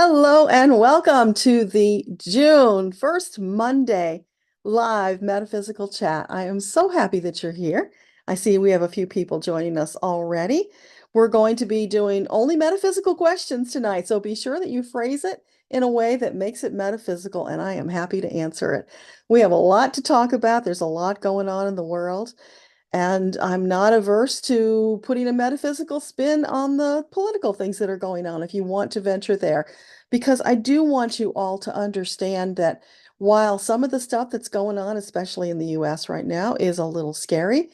Hello and welcome to the June 1st Monday live metaphysical chat. I am so happy that you're here. I see we have a few people joining us already. We're going to be doing only metaphysical questions tonight, so be sure that you phrase it in a way that makes it metaphysical, and I am happy to answer it. We have a lot to talk about. There's a lot going on in the world. And I'm not averse to putting a metaphysical spin on the political things that are going on if you want to venture there. Because I do want you all to understand that while some of the stuff that's going on, especially in the US right now, is a little scary,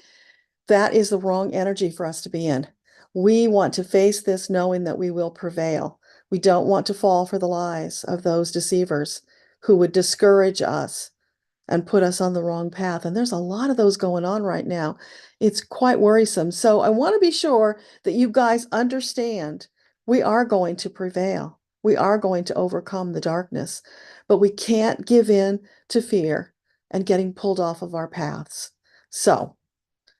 that is the wrong energy for us to be in. We want to face this knowing that we will prevail. We don't want to fall for the lies of those deceivers who would discourage us and put us on the wrong path. And there's a lot of those going on right now. It's quite worrisome. So I want to be sure that you guys understand we are going to prevail. We are going to overcome the darkness, but we can't give in to fear and getting pulled off of our paths. So,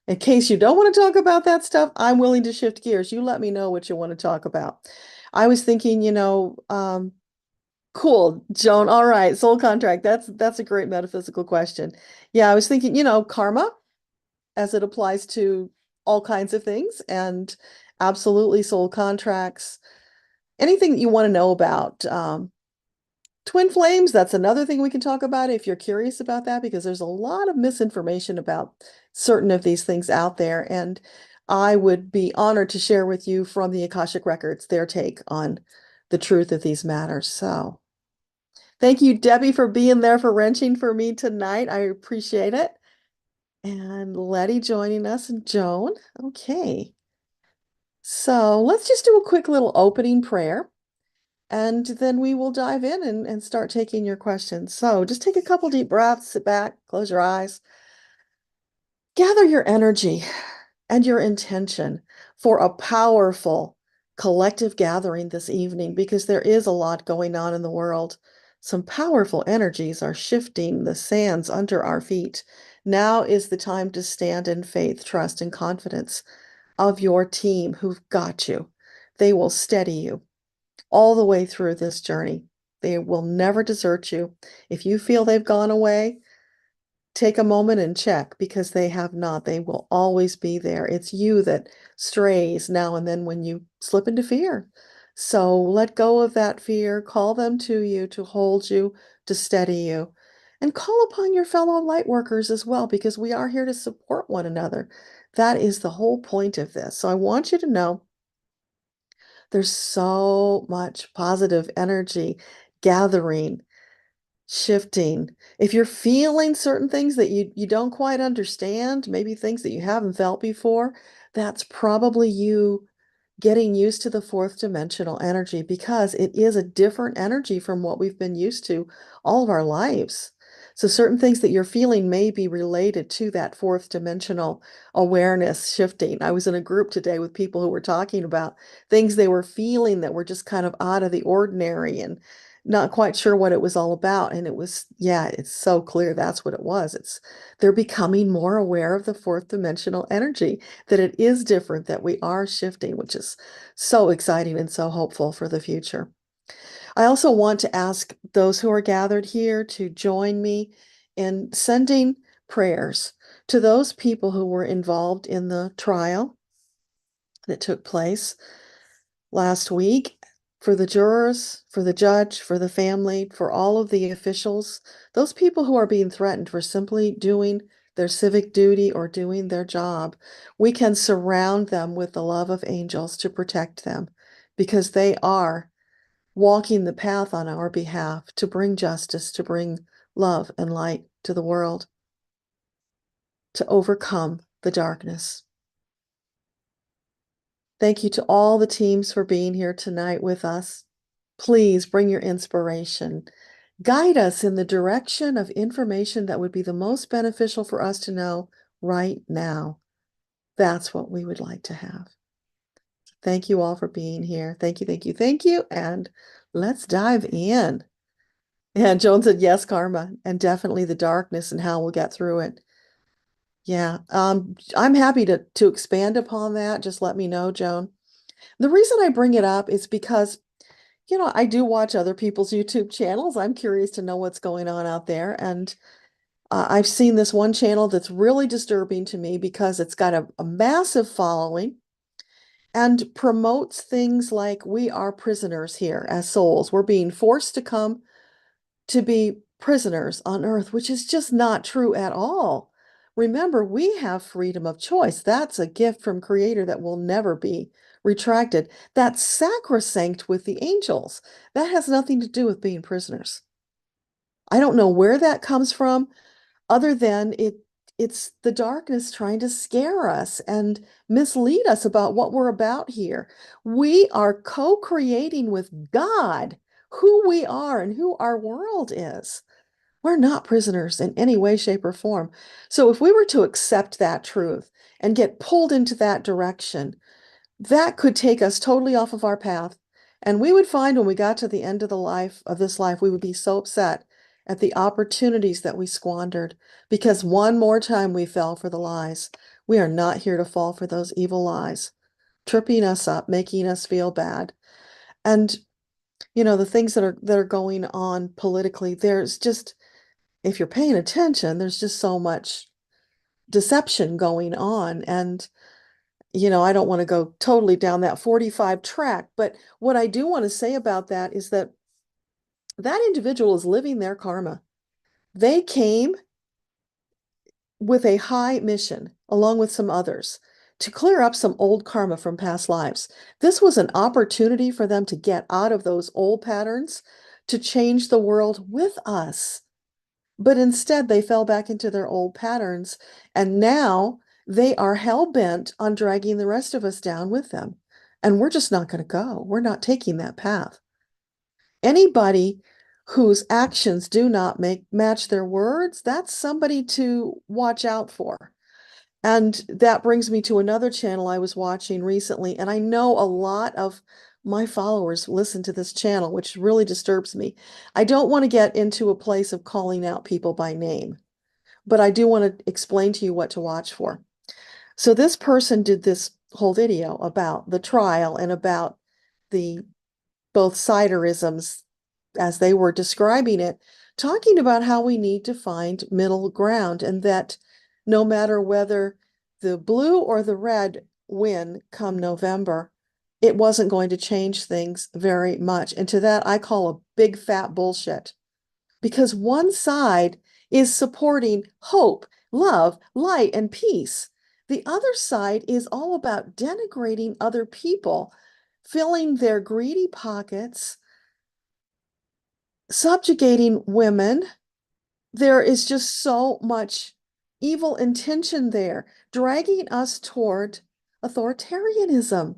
in case you don't want to talk about that stuff, I'm willing to shift gears. You let me know what you want to talk about. I was thinking, cool, Joan. All right, soul contract. That's a great metaphysical question. Yeah, I was thinking, karma as it applies to all kinds of things, and absolutely soul contracts. Anything that you want to know about. Twin flames, that's another thing we can talk about if you're curious about that, because there's a lot of misinformation about certain of these things out there. And I would be honored to share with you from the Akashic Records their take on the truth of these matters. So. Thank you, Debbie, for being there for wrenching for me tonight. I appreciate it. And Letty joining us and Joan. Okay. So let's just do a quick little opening prayer and then we will dive in and start taking your questions. So just take a couple deep breaths, sit back, close your eyes, gather your energy and your intention for a powerful collective gathering this evening because there is a lot going on in the world. Some powerful energies are shifting the sands under our feet. Now is the time to stand in faith, trust, and confidence of your team who've got you. They will steady you all the way through this journey. They will never desert you. If you feel they've gone away, take a moment and check because they have not. They will always be there. It's you that strays now and then when you slip into fear. So let go of that fear, call them to you to hold you, to steady you, and call upon your fellow light workers as well because we are here to support one another. That is the whole point of this. So I want you to know there's so much positive energy gathering, shifting. If you're feeling certain things that you don't quite understand, maybe things that you haven't felt before, that's probably you getting used to the fourth dimensional energy because it is a different energy from what we've been used to all of our lives. So certain things that you're feeling may be related to that fourth dimensional awareness shifting. I was in a group today with people who were talking about things they were feeling that were just kind of out of the ordinary and not quite sure what it was all about. And it was, yeah, it's so clear that's what it was. They're becoming more aware of the fourth dimensional energy, that it is different, that we are shifting, which is so exciting and so hopeful for the future. I also want to ask those who are gathered here to join me in sending prayers to those people who were involved in the trial that took place last week, for the jurors, for the judge, for the family, for all of the officials, those people who are being threatened for simply doing their civic duty or doing their job. We can surround them with the love of angels to protect them because they are walking the path on our behalf to bring justice, to bring love and light to the world, to overcome the darkness. Thank you to all the teams for being here tonight with us. Please bring your inspiration. Guide us in the direction of information that would be the most beneficial for us to know right now. That's what we would like to have. Thank you all for being here. Thank you, thank you, thank you. And let's dive in. And Joan said, yes, karma, and definitely the darkness and how we'll get through it. Yeah, I'm happy to expand upon that. Just let me know, Joan. The reason I bring it up is because I do watch other people's YouTube channels. I'm curious to know what's going on out there. And I've seen this one channel that's really disturbing to me because it's got a massive following and promotes things like we are prisoners here as souls. We're being forced to come to be prisoners on earth, which is just not true at all. Remember, we have freedom of choice. That's a gift from Creator that will never be retracted. That's sacrosanct with the angels. That has nothing to do with being prisoners. I don't know where that comes from, other than it's the darkness trying to scare us and mislead us about what we're about here. We are co-creating with God who we are and who our world is. We're not prisoners in any way, shape, or form. So if we were to accept that truth and get pulled into that direction, that could take us totally off of our path. And we would find when we got to the end of this life, we would be so upset at the opportunities that we squandered because one more time we fell for the lies. We are not here to fall for those evil lies, tripping us up, making us feel bad. And the things that are going on politically, there's just, if you're paying attention, there's just so much deception going on. And I don't want to go totally down that 45 track, but what I do want to say about that is that that individual is living their karma. They came with a high mission, along with some others, to clear up some old karma from past lives. This was an opportunity for them to get out of those old patterns, to change the world with us. But instead, they fell back into their old patterns, and now they are hell-bent on dragging the rest of us down with them. And we're just not going to go. We're not taking that path. Anybody whose actions do not match their words, that's somebody to watch out for. And that brings me to another channel I was watching recently, and I know a lot of my followers listen to this channel, which really disturbs me. I don't want to get into a place of calling out people by name, but I do want to explain to you what to watch for. So this person did this whole video about the trial and about the both siderisms as they were describing it, talking about how we need to find middle ground and that no matter whether the blue or the red win come November, it wasn't going to change things very much. And to that, I call a big fat bullshit. Because one side is supporting hope, love, light, and peace. The other side is all about denigrating other people, filling their greedy pockets, subjugating women. There is just so much evil intention there, dragging us toward authoritarianism.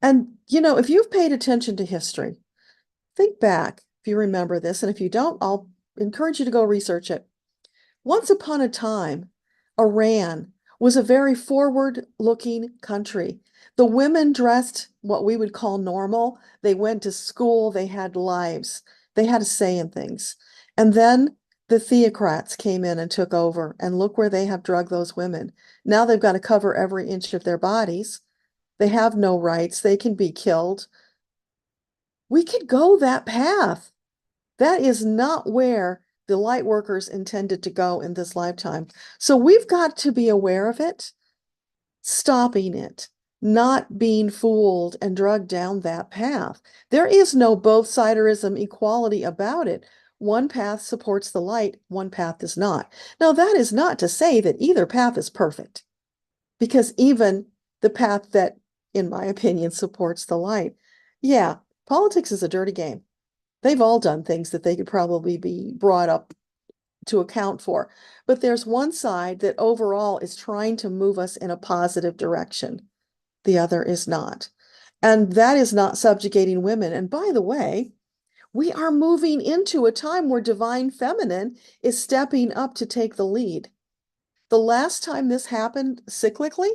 And, if you've paid attention to history, think back if you remember this. And if you don't, I'll encourage you to go research it. Once upon a time, Iran was a very forward-looking country. The women dressed what we would call normal. They went to school. They had lives. They had a say in things. And then the theocrats came in and took over. And look where they have drugged those women. Now they've got to cover every inch of their bodies. They have no rights. They can be killed. We could go that path. That is not where the light workers intended to go in this lifetime. So we've got to be aware of it, stopping it, not being fooled and drugged down that path. There is no both-siderism equality about it. One path supports the light, one path does not. Now, that is not to say that either path is perfect, because even the path that, in my opinion, supports the light, yeah, politics is a dirty game. They've all done things that they could probably be brought up to account for. But there's one side that overall is trying to move us in a positive direction. The other is not. And that is not subjugating women. And by the way, we are moving into a time where divine feminine is stepping up to take the lead. The last time this happened cyclically,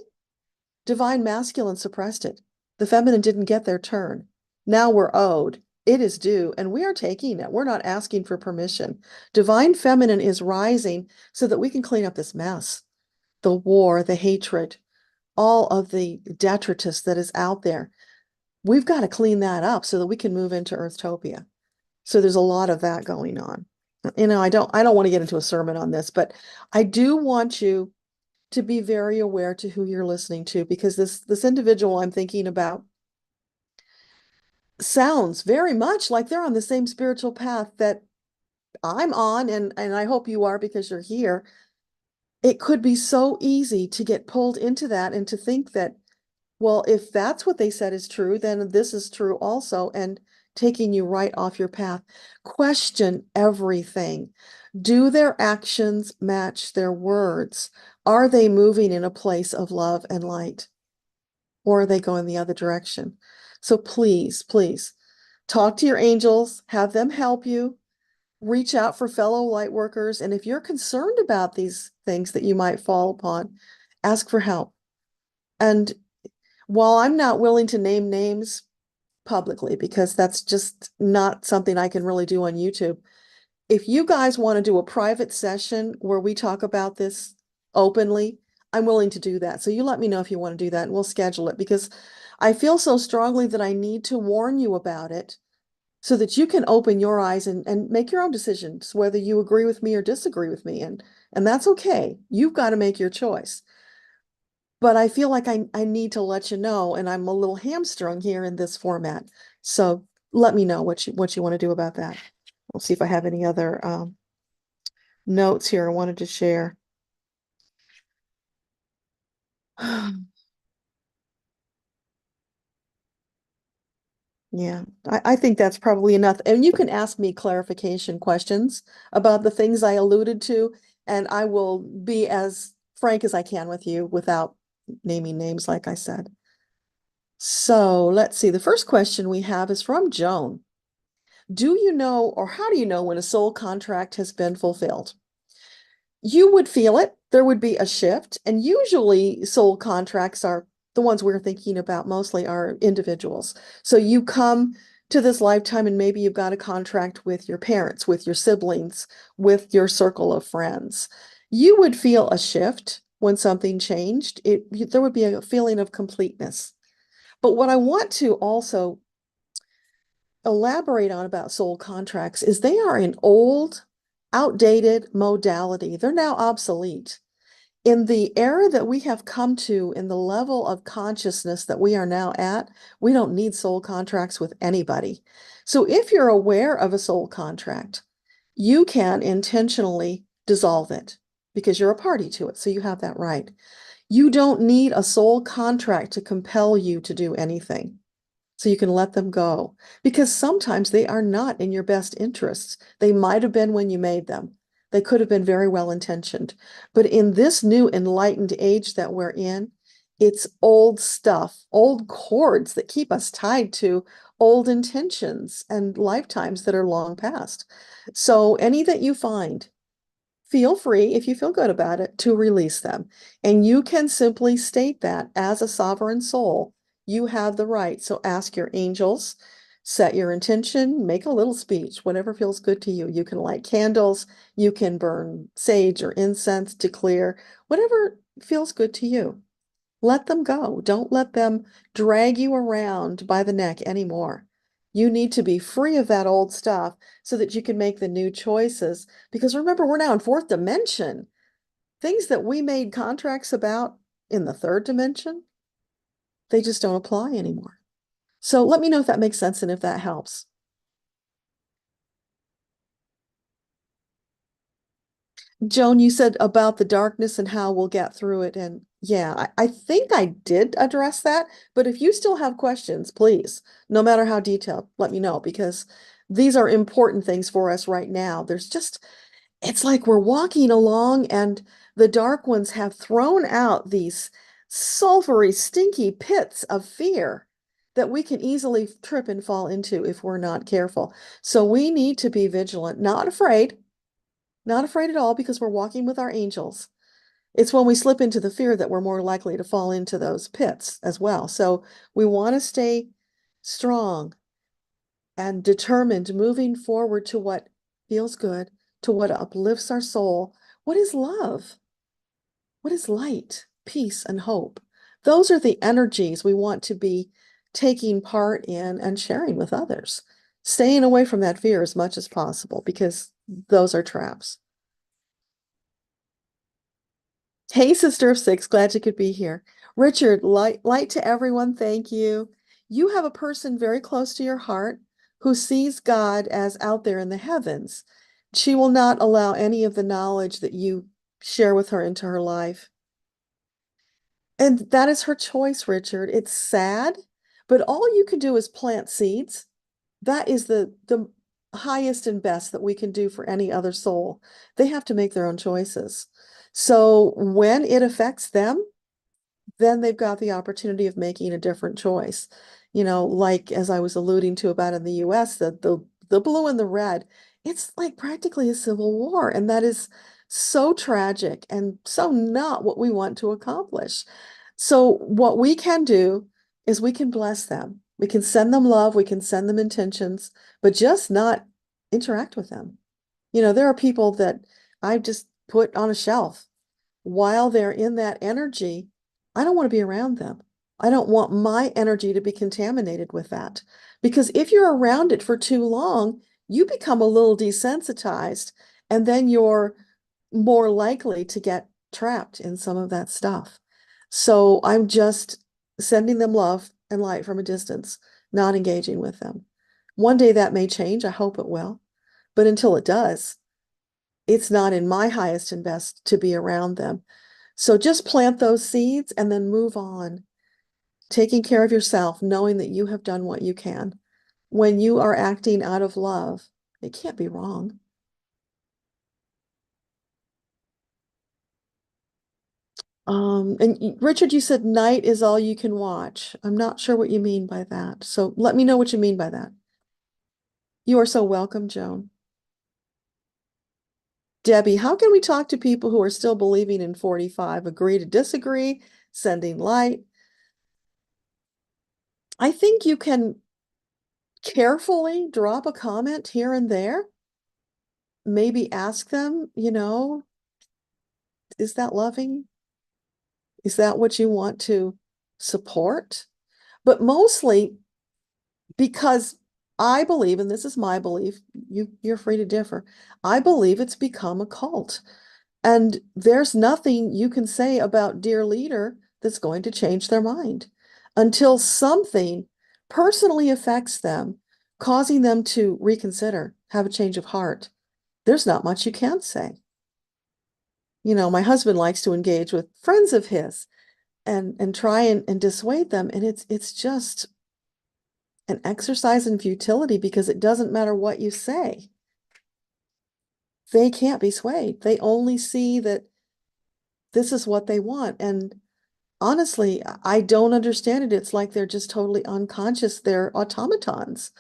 divine masculine suppressed it. The feminine didn't get their turn. Now we're owed. It is due, and we are taking it. We're not asking for permission. Divine feminine is rising so that we can clean up this mess. The war, the hatred, all of the detritus that is out there. we've got to clean that up so that we can move into Earthtopia. So there's a lot of that going on. I don't want to get into a sermon on this, but I do want you to be very aware to who you're listening to, because this individual I'm thinking about sounds very much like they're on the same spiritual path that I'm on, and I hope you are because you're here. It could be so easy to get pulled into that and to think that, well, if that's what they said is true, then this is true also, and taking you right off your path. Question everything. Do their actions match their words? Are they moving in a place of love and light? Or are they going the other direction? So please, please talk to your angels, have them help you, reach out for fellow light workers. And if you're concerned about these things that you might fall upon, ask for help. And while I'm not willing to name names publicly, because that's just not something I can really do on YouTube, if you guys want to do a private session where we talk about this openly, I'm willing to do that. So you let me know if you want to do that and we'll schedule it, because I feel so strongly that I need to warn you about it so that you can open your eyes and make your own decisions, whether you agree with me or disagree with me. And that's okay. You've got to make your choice. But I feel like I need to let you know, and I'm a little hamstrung here in this format. So let me know what you want to do about that. We'll see if I have any other notes here I wanted to share. Yeah, I think that's probably enough. And you can ask me clarification questions about the things I alluded to, and I will be as frank as I can with you without naming names, like I said. So let's see. The first question we have is from Joan. Do you know, or how do you know when a soul contract has been fulfilled? You would feel it. There would be a shift. And usually soul contracts are the ones we're thinking about mostly are individuals. So you come to this lifetime and maybe you've got a contract with your parents, with your siblings, with your circle of friends. You would feel a shift when something changed. There would be a feeling of completeness. But what I want to also elaborate on about soul contracts is they are an old, outdated modality. They're now obsolete. In the era that we have come to, in the level of consciousness that we are now at, we don't need soul contracts with anybody. So if you're aware of a soul contract, you can intentionally dissolve it because you're a party to it. So you have that right. You don't need a soul contract to compel you to do anything. So you can let them go, because sometimes they are not in your best interests. They might have been when you made them. They could have been very well intentioned. But in this new enlightened age that we're in, it's old stuff, old cords that keep us tied to old intentions and lifetimes that are long past. So any that you find, feel free, if you feel good about it, to release them. And you can simply state that as a sovereign soul, you have the right. So ask your angels, set your intention, make a little speech, whatever feels good to you. You can light candles, you can burn sage or incense to clear, whatever feels good to you. Let them go. Don't let them drag you around by the neck anymore. You need to be free of that old stuff so that you can make the new choices. Because remember, we're now in fourth dimension. Things that we made contracts about in the third dimension, they just don't apply anymore. So let me know if that makes sense and if that helps. Joan, you said about the darkness and how we'll get through it. And yeah, I think I did address that. But if you still have questions, please, no matter how detailed, let me know, because these are important things for us right now. It's like we're walking along and the dark ones have thrown out these sulfury, stinky pits of fear that we can easily trip and fall into if we're not careful. So we need to be vigilant, not afraid at all, because we're walking with our angels. It's when we slip into the fear that we're more likely to fall into those pits as well. So we want to stay strong and determined, moving forward to what feels good, to what uplifts our soul. What is love? What is light, peace, and hope? Those are the energies we want to be taking part in and sharing with others, staying away from that fear as much as possible, because those are traps. Hey, Sister of Six, glad you could be here. Richard, light to everyone, thank you. You have a person very close to your heart who sees God as out there in the heavens. She will not allow any of the knowledge that you share with her into her life. And that is her choice, Richard. It's sad, but all you can do is plant seeds. That is the highest and best that we can do for any other soul. They have to make their own choices. So when it affects them, then they've got the opportunity of making a different choice. Like as I was alluding to about in the US, the blue and the red, it's like practically a civil war. And that is so tragic and so not what we want to accomplish. So what we can do is we can bless them. We can send them love, we can send them intentions, but just not interact with them. There are people that I've just put on a shelf while they're in that energy. I don't want to be around them. I don't want my energy to be contaminated with that. Because if you're around it for too long, you become a little desensitized, and then you're more likely to get trapped in some of that stuff. So I'm just sending them love and light from a distance, not engaging with them. One day that may change. I hope it will. But until it does, it's not in my highest and best to be around them. So just plant those seeds and then move on, taking care of yourself, knowing that you have done what you can. When you are acting out of love, it can't be wrong. And Richard, you said night is all you can watch. I'm not sure what you mean by that. So let me know what you mean by that. You are so welcome, Joan. Debbie, how can we talk to people who are still believing in 45? Agree to disagree, sending light. I think you can carefully drop a comment here and there. Maybe ask them, is that loving? Is that what you want to support? But mostly because I believe, and this is my belief, you're free to differ. I believe it's become a cult. And there's nothing you can say about Dear Leader that's going to change their mind until something personally affects them, causing them to reconsider, have a change of heart. There's not much you can say. My husband likes to engage with friends of his and try and dissuade them. And it's just an exercise in futility, because it doesn't matter what you say. They can't be swayed. They only see that this is what they want. And honestly, I don't understand it. It's like they're just totally unconscious. They're automatons.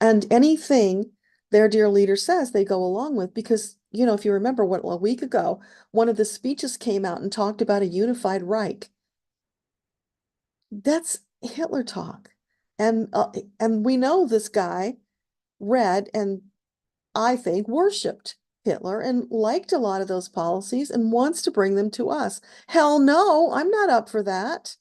And anything their dear leader says, they go along with, because, if you remember what a week ago, one of the speeches came out and talked about a unified Reich. That's Hitler talk. And we know this guy read and I think worshipped Hitler and liked a lot of those policies and wants to bring them to us. Hell no, I'm not up for that.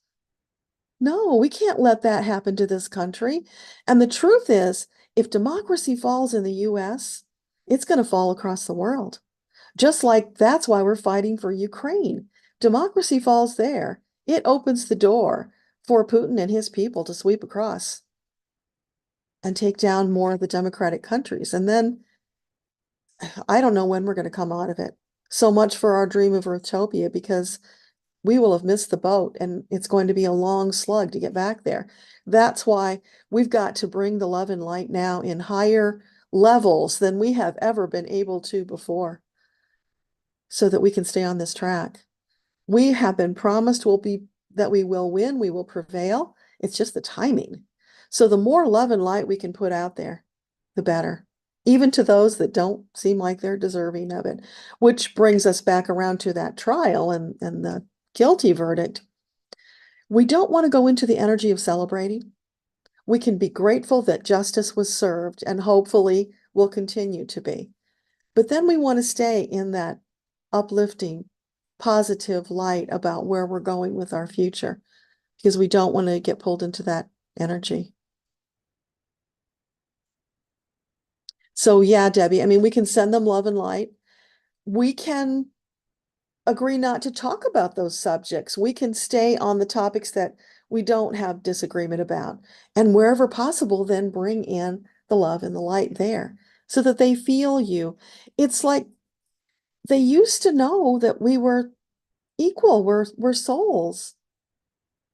No, we can't let that happen to this country. And the truth is, if democracy falls in the US, it's going to fall across the world. Just like that's why we're fighting for Ukraine. Democracy falls there. It opens the door for Putin and his people to sweep across and take down more of the democratic countries. And then I don't know when we're going to come out of it. So much for our dream of Earthtopia, because we will have missed the boat and it's going to be a long slug to get back there. That's why we've got to bring the love and light now in higher levels than we have ever been able to before, so that we can stay on this track. We have been promised that we will win, we will prevail. It's just the timing. So the more love and light we can put out there, the better, even to those that don't seem like they're deserving of it, which brings us back around to that trial and the guilty verdict. We don't want to go into the energy of celebrating. We can be grateful that justice was served and hopefully will continue to be. But then we want to stay in that uplifting, positive light about where we're going with our future, because we don't want to get pulled into that energy. So yeah, Debbie, I mean, we can send them love and light. We can agree not to talk about those subjects. We can stay on the topics that we don't have disagreement about. And wherever possible, then bring in the love and the light there so that they feel you. It's like they used to know that we were equal, we're souls,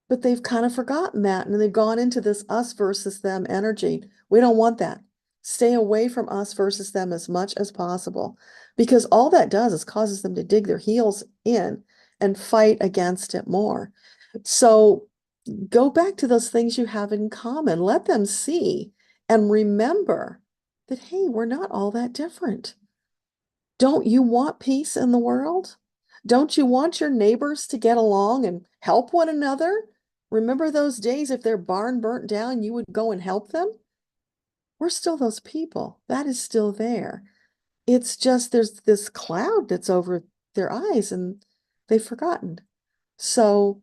but they've kind of forgotten that and they've gone into this us versus them energy. We don't want that. Stay away from us versus them as much as possible because all that does is causes them to dig their heels in and fight against it more. So go back to those things you have in common. Let them see and remember that, hey, we're not all that different. Don't you want peace in the world? Don't you want your neighbors to get along and help one another? Remember those days if their barn burnt down, you would go and help them? We're still those people. That is still there. It's just there's this cloud that's over their eyes and they've forgotten. So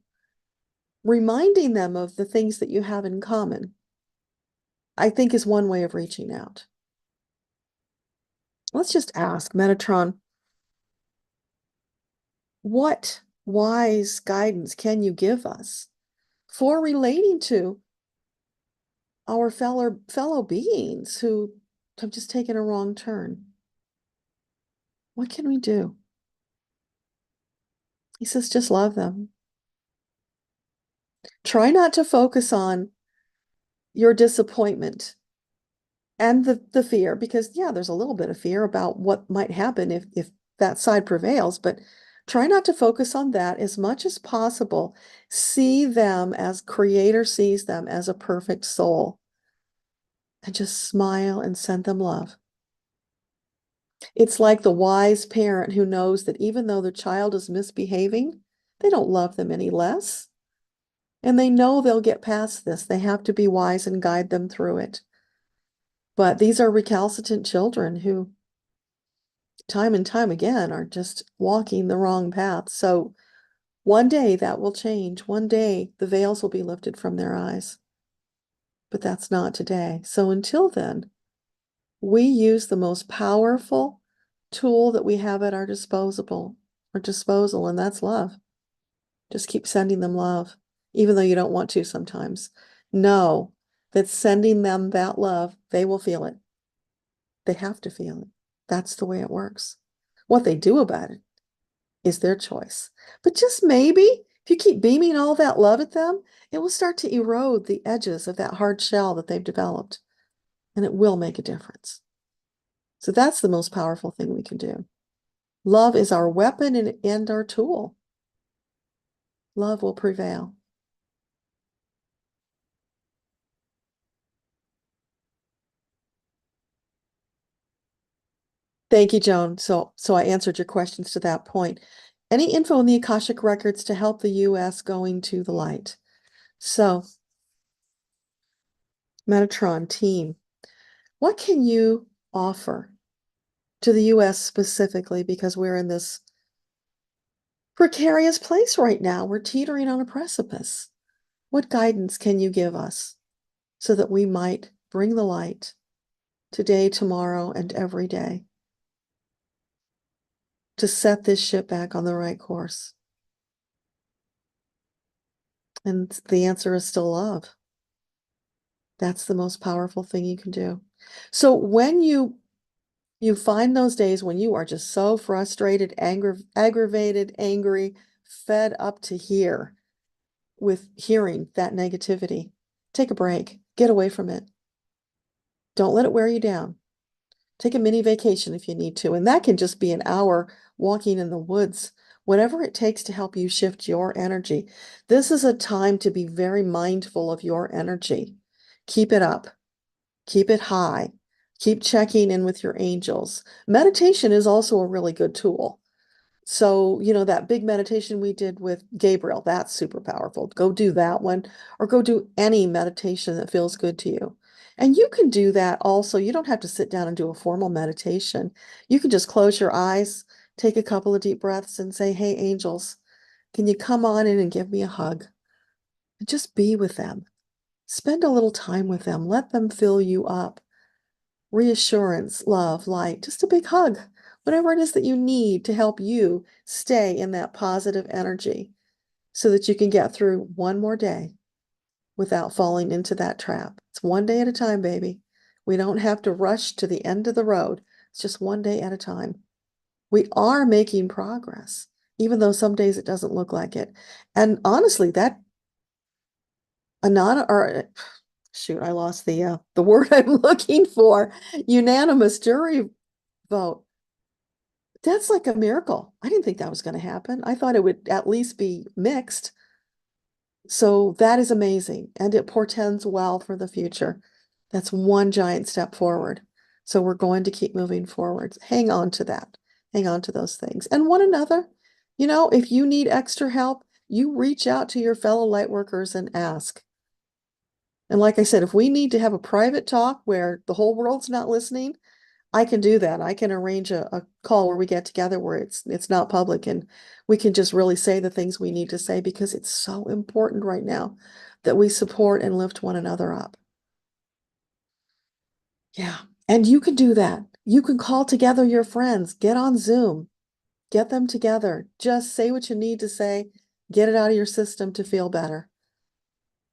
reminding them of the things that you have in common, I think is one way of reaching out. Let's just ask Metatron, what wise guidance can you give us for relating to our fellow beings who have just taken a wrong turn? What can we do? He says, just love them. Try not to focus on your disappointment and the fear, because yeah, there's a little bit of fear about what might happen if that side prevails, but try not to focus on that as much as possible. See them as Creator sees them, as a perfect soul, and just smile and send them love. It's like the wise parent who knows that even though their child is misbehaving, they don't love them any less. And they know they'll get past this. They have to be wise and guide them through it. But these are recalcitrant children who, time and time again, are just walking the wrong path. So one day that will change. One day the veils will be lifted from their eyes. But that's not today. So until then, we use the most powerful tool that we have at our disposal, and that's love. Just keep sending them love, even though you don't want to sometimes. Know that sending them that love, they will feel it. They have to feel it. That's the way it works. What they do about it is their choice. But just maybe, if you keep beaming all that love at them, it will start to erode the edges of that hard shell that they've developed, and it will make a difference. So that's the most powerful thing we can do. Love is our weapon and our tool. Love will prevail. Thank you, Joan. So I answered your questions to that point. Any info in the Akashic Records to help the U.S. going to the light? So, Metatron team, what can you offer to the U.S. specifically? Because we're in this precarious place right now. We're teetering on a precipice. What guidance can you give us so that we might bring the light today, tomorrow, and every day to set this ship back on the right course? And the answer is still love. That's the most powerful thing you can do. So when you find those days when you are just so frustrated, aggravated, angry, fed up to here with hearing that negativity, take a break, get away from it. Don't let it wear you down. Take a mini vacation if you need to, and that can just be an hour walking in the woods, whatever it takes to help you shift your energy. This is a time to be very mindful of your energy. Keep it up. Keep it high. Keep checking in with your angels. Meditation is also a really good tool. So, that big meditation we did with Gabriel, that's super powerful. Go do that one, or go do any meditation that feels good to you. And you can do that also. You don't have to sit down and do a formal meditation. You can just close your eyes, take a couple of deep breaths, and say, hey, angels, can you come on in and give me a hug? And just be with them. Spend a little time with them. Let them fill you up. Reassurance, love, light, just a big hug, whatever it is that you need to help you stay in that positive energy so that you can get through one more day without falling into that trap. It's one day at a time, baby. We don't have to rush to the end of the road. It's just one day at a time. We are making progress, even though some days it doesn't look like it. And honestly, that Anana or shoot, I lost the word I'm looking for. Unanimous jury vote. That's like a miracle. I didn't think that was going to happen. I thought it would at least be mixed. So that is amazing, and it portends well for the future. That's one giant step forward. So we're going to keep moving forward. Hang on to that. Hang on to those things. And one another. If you need extra help, you reach out to your fellow light workers and ask. And like I said, if we need to have a private talk where the whole world's not listening, I can do that. I can arrange a call where we get together where it's not public and we can just really say the things we need to say because it's so important right now that we support and lift one another up. Yeah. And you can do that. You can call together your friends, get on Zoom, get them together. Just say what you need to say, get it out of your system to feel better.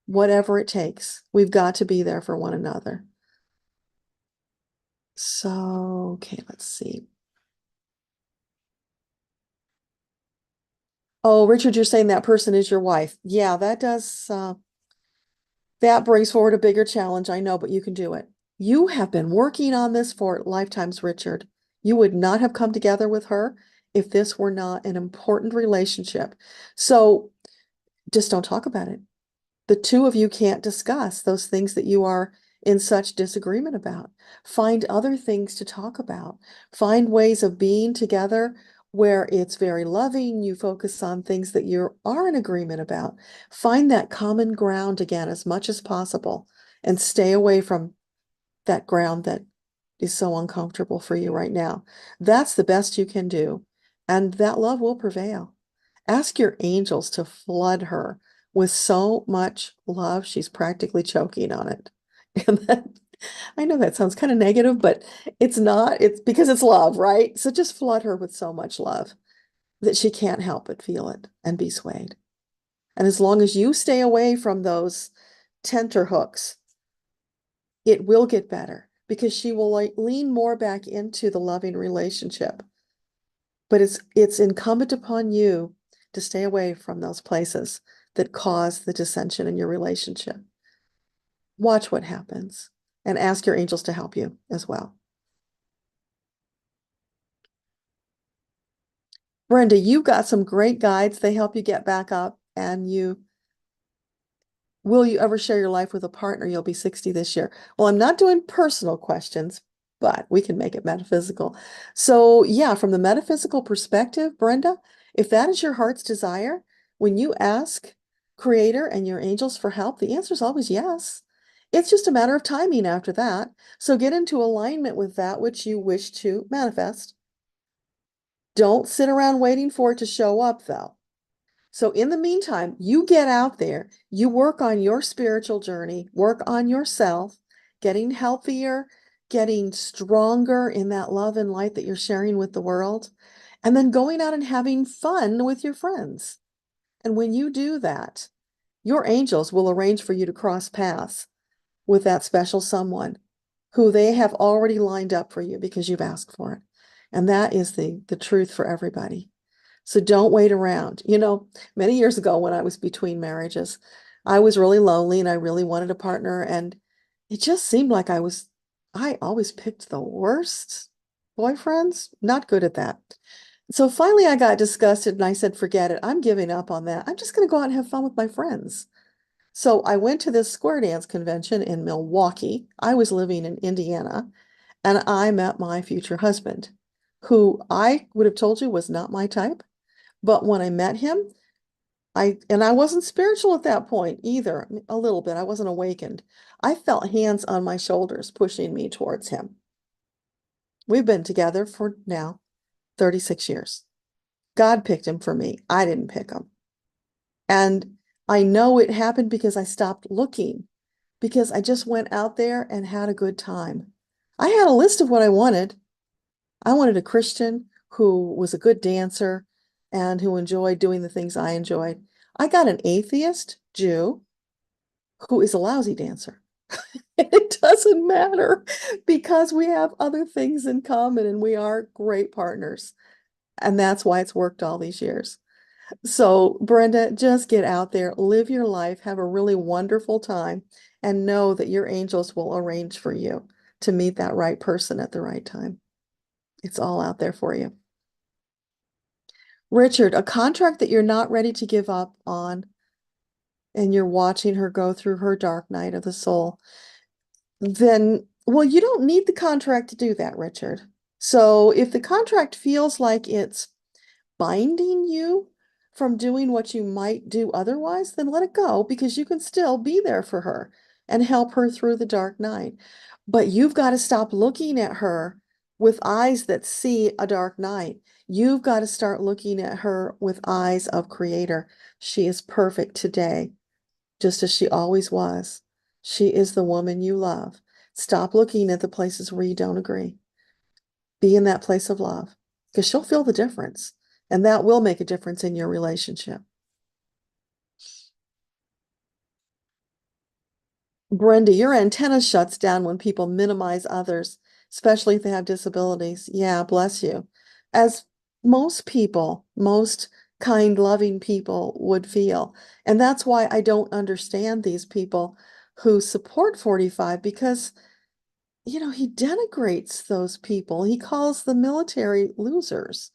Whatever it takes, we've got to be there for one another. So, okay, let's see. Oh, Richard, you're saying that person is your wife. Yeah, that brings forward a bigger challenge, I know, but you can do it. You have been working on this for lifetimes, Richard. You would not have come together with her if this were not an important relationship. So just don't talk about it. The two of you can't discuss those things that you are in such disagreement about. Find other things to talk about. Find ways of being together where it's very loving. You focus on things that you are in agreement about. Find that common ground again as much as possible and stay away from that ground that is so uncomfortable for you right now. That's the best you can do. And that love will prevail. Ask your angels to flood her with so much love, she's practically choking on it. And that, I know that sounds kind of negative, but it's not. It's because it's love, right? So just flood her with so much love that she can't help but feel it and be swayed. And as long as you stay away from those tenterhooks, it will get better because she will lean more back into the loving relationship. But it's incumbent upon you to stay away from those places that cause the dissension in your relationship. Watch what happens and ask your angels to help you as well. Brenda, you've got some great guides. They help you get back up. And will you ever share your life with a partner? You'll be 60 this year. Well, I'm not doing personal questions, but we can make it metaphysical. So yeah, from the metaphysical perspective, Brenda, if that is your heart's desire, when you ask Creator and your angels for help, the answer is always yes. It's just a matter of timing after that. So get into alignment with that which you wish to manifest. Don't sit around waiting for it to show up, though. So in the meantime, you get out there, you work on your spiritual journey, work on yourself, getting healthier, getting stronger in that love and light that you're sharing with the world, and then going out and having fun with your friends. And when you do that, your angels will arrange for you to cross paths with that special someone who they have already lined up for you because you've asked for it. And that is the truth for everybody. So don't wait around. Many years ago when I was between marriages, I was really lonely and I really wanted a partner. And it just seemed like I always picked the worst boyfriends. Not good at that. So finally I got disgusted and I said, forget it. I'm giving up on that. I'm just going to go out and have fun with my friends. So I went to this square dance convention in Milwaukee. I was living in Indiana and I met my future husband, who I would have told you was not my type. But when I met him, I wasn't spiritual at that point either, a little bit. I wasn't awakened. I felt hands on my shoulders pushing me towards him. We've been together for now 36 years. God picked him for me. I didn't pick him. And I know it happened because I stopped looking because I just went out there and had a good time. I had a list of what I wanted. I wanted a Christian who was a good dancer and who enjoyed doing the things I enjoyed. I got an atheist Jew who is a lousy dancer. It doesn't matter because we have other things in common and we are great partners. And that's why it's worked all these years. So, Brenda, just get out there, live your life, have a really wonderful time, and know that your angels will arrange for you to meet that right person at the right time. It's all out there for you. Richard, a contract that you're not ready to give up on, and you're watching her go through her dark night of the soul, then, well, you don't need the contract to do that, Richard. So if the contract feels like it's binding you from doing what you might do otherwise, then let it go because you can still be there for her and help her through the dark night. But you've got to stop looking at her with eyes that see a dark night. You've got to start looking at her with eyes of Creator. She is perfect today, just as she always was. She is the woman you love. Stop looking at the places where you don't agree. Be in that place of love because she'll feel the difference. And that will make a difference in your relationship. Brenda, your antenna shuts down when people minimize others, especially if they have disabilities. Yeah, bless you. As most people, most kind, loving people would feel. And that's why I don't understand these people who support 45 because, he denigrates those people. He calls the military losers.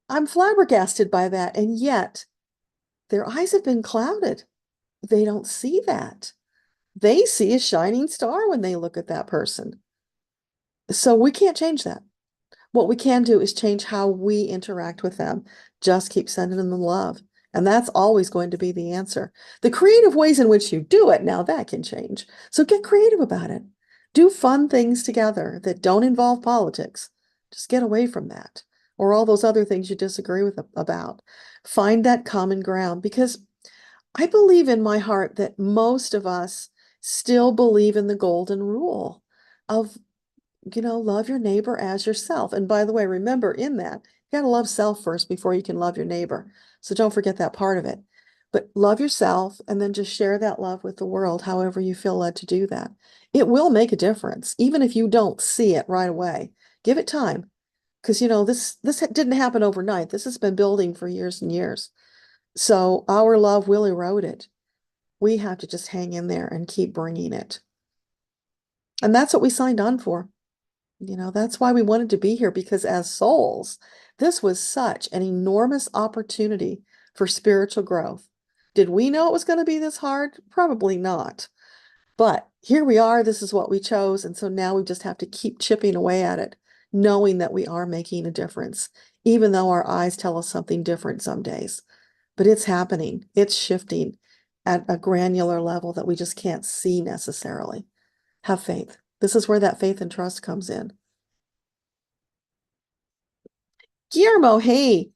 I'm flabbergasted by that. And yet, their eyes have been clouded. They don't see that. They see a shining star when they look at that person. So we can't change that. What we can do is change how we interact with them. Just keep sending them the love. And that's always going to be the answer. The creative ways in which you do it, now that can change. So get creative about it. Do fun things together that don't involve politics. Just get away from that or all those other things you disagree with about. Find that common ground because I believe in my heart that most of us still believe in the golden rule of, love your neighbor as yourself. And by the way, remember in that, you got to love self first before you can love your neighbor. So don't forget that part of it. But love yourself and then just share that love with the world, however you feel led to do that. It will make a difference, even if you don't see it right away. Give it time. Because, this didn't happen overnight. This has been building for years and years. So our love will erode it. We have to just hang in there and keep bringing it. And that's what we signed on for. That's why we wanted to be here because as souls, this was such an enormous opportunity for spiritual growth. Did we know it was going to be this hard? Probably not. But here we are. This is what we chose. And so now we just have to keep chipping away at it, knowing that we are making a difference, even though our eyes tell us something different some days. But it's happening. It's shifting at a granular level that we just can't see necessarily. Have faith. This is where that faith and trust comes in. Guillermo, hey,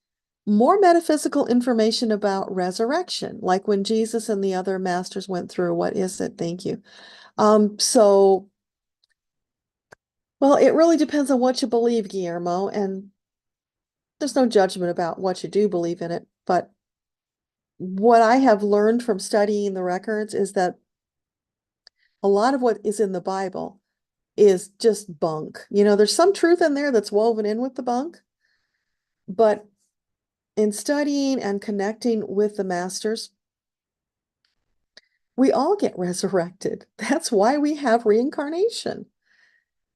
more metaphysical information about resurrection, like when Jesus and the other masters went through. What is it? Thank you. So, well, it really depends on what you believe, Guillermo, and there's no judgment about what you do believe in it. But what I have learned from studying the records is that a lot of what is in the Bible is just bunk. There's some truth in there that's woven in with the bunk, but in studying and connecting with the masters, we all get resurrected. That's why we have reincarnation.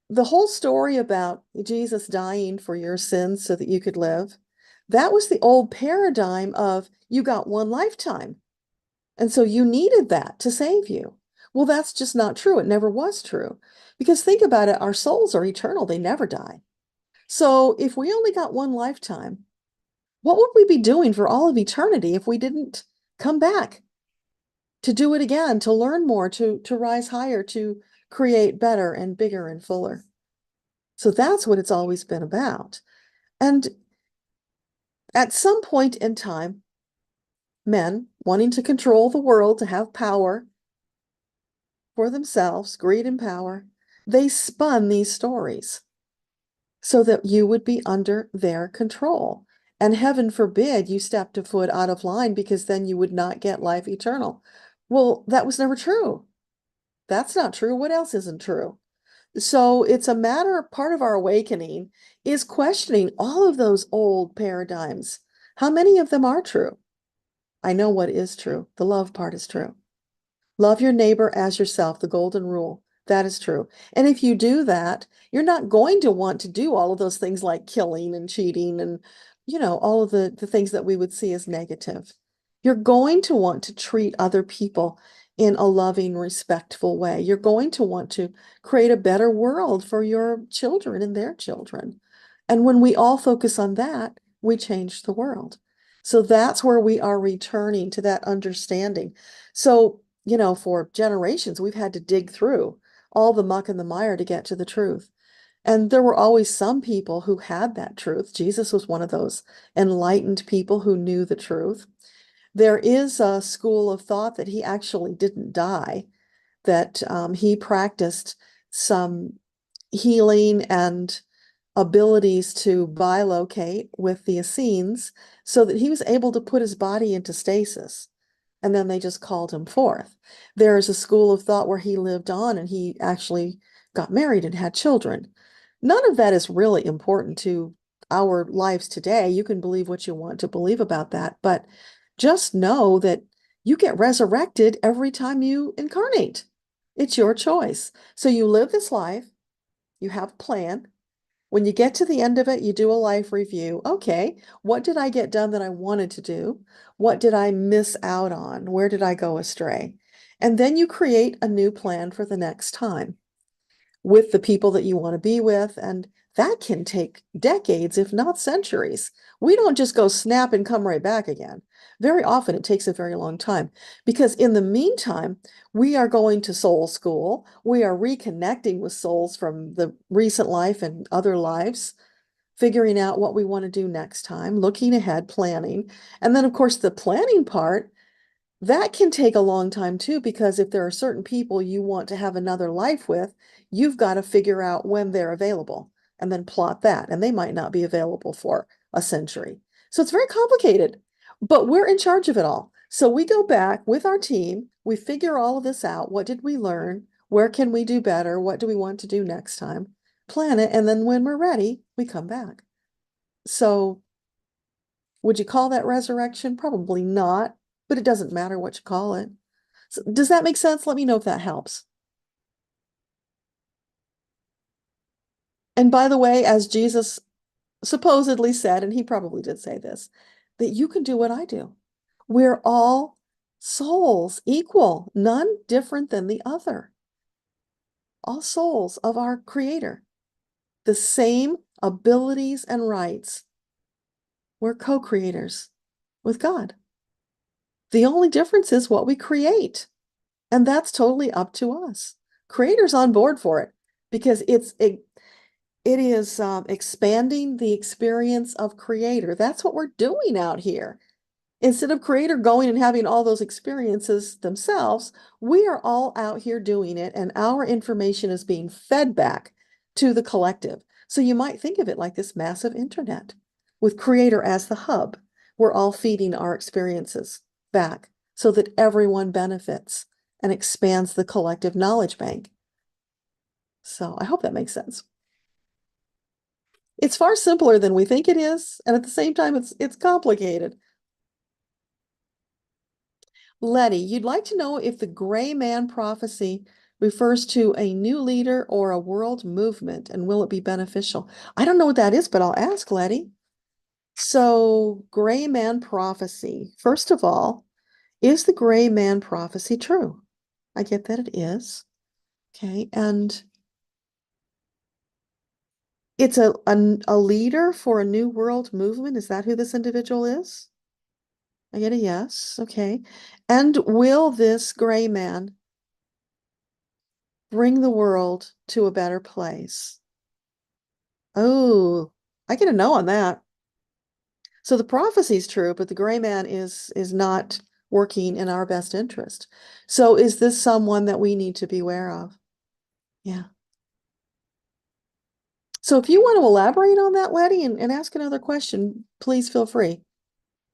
The whole story about Jesus dying for your sins so that you could live, that was the old paradigm of you got one lifetime. And so you needed that to save you. Well, that's just not true. It never was true. Because think about it, our souls are eternal. They never die. So if we only got one lifetime, what would we be doing for all of eternity if we didn't come back to do it again, to learn more, to rise higher, to create better and bigger and fuller? So that's what it's always been about. And at some point in time, men wanting to control the world, to have power for themselves, greed and power, they spun these stories so that you would be under their control. And heaven forbid you stepped a foot out of line, because then you would not get life eternal. Well, that was never true. That's not true. What else isn't true? So it's a matter, part of our awakening is questioning all of those old paradigms. How many of them are true? I know what is true. The love part is true. Love your neighbor as yourself, the golden rule. That is true. And if you do that, you're not going to want to do all of those things like killing and cheating and, all of the things that we would see as negative. You're going to want to treat other people in a loving, respectful way. You're going to want to create a better world for your children and their children. And when we all focus on that, we change the world. So that's where we are returning to that understanding. So, for generations, we've had to dig through all the muck and the mire to get to the truth. And there were always some people who had that truth. Jesus was one of those enlightened people who knew the truth. There is a school of thought that he actually didn't die, that he practiced some healing and abilities to bilocate with the Essenes so that he was able to put his body into stasis. And then they just called him forth. There is a school of thought where he lived on and he actually got married and had children. None of that is really important to our lives today. You can believe what you want to believe about that, but just know that you get resurrected every time you incarnate. It's your choice. So you live this life, you have a plan. When you get to the end of it, you do a life review. Okay, what did I get done that I wanted to do? What did I miss out on? Where did I go astray? And then you create a new plan for the next time with the people that you want to be with. And that can take decades, if not centuries. We don't just go snap and come right back again. Very often it takes a very long time, because in the meantime, we are going to soul school. We are reconnecting with souls from the recent life and other lives, figuring out what we want to do next time, looking ahead, planning. And then, of course, the planning part, that can take a long time too, because if there are certain people you want to have another life with, you've got to figure out when they're available and then plot that. And they might not be available for a century. So it's very complicated, but we're in charge of it all. So we go back with our team, we figure all of this out. What did we learn? Where can we do better? What do we want to do next time? Plan it. And then when we're ready, we come back. So would you call that resurrection? Probably not, but it doesn't matter what you call it. So does that make sense? Let me know if that helps. And by the way, as Jesus supposedly said, and he probably did say this, that you can do what I do. We're all souls, equal, none different than the other. All souls of our Creator, the same abilities and rights. We're co-creators with God. The only difference is what we create. And that's totally up to us. Creator's on board for it, because it is expanding the experience of creator. That's what we're doing out here. Instead of creator going and having all those experiences themselves, we are all out here doing it, and our information is being fed back to the collective. So you might think of it like this massive internet with creator as the hub. We're all feeding our experiences back so that everyone benefits and expands the collective knowledge bank. So I hope that makes sense. It's far simpler than we think it is, and at the same time, it's complicated. Letty, you'd like to know if the gray man prophecy refers to a new leader or a world movement, and will it be beneficial? I don't know what that is, but I'll ask Letty. So, gray man prophecy. First of all, is the gray man prophecy true? I get that it is. Okay, and it's a leader for a new world movement. Is that who this individual is? I get a yes. Okay. And will this gray man bring the world to a better place? Oh, I get a no on that. So the prophecy is true, but the gray man is not working in our best interest. So is this someone that we need to beware of? Yeah. So if you want to elaborate on that, Letty, and ask another question, please feel free.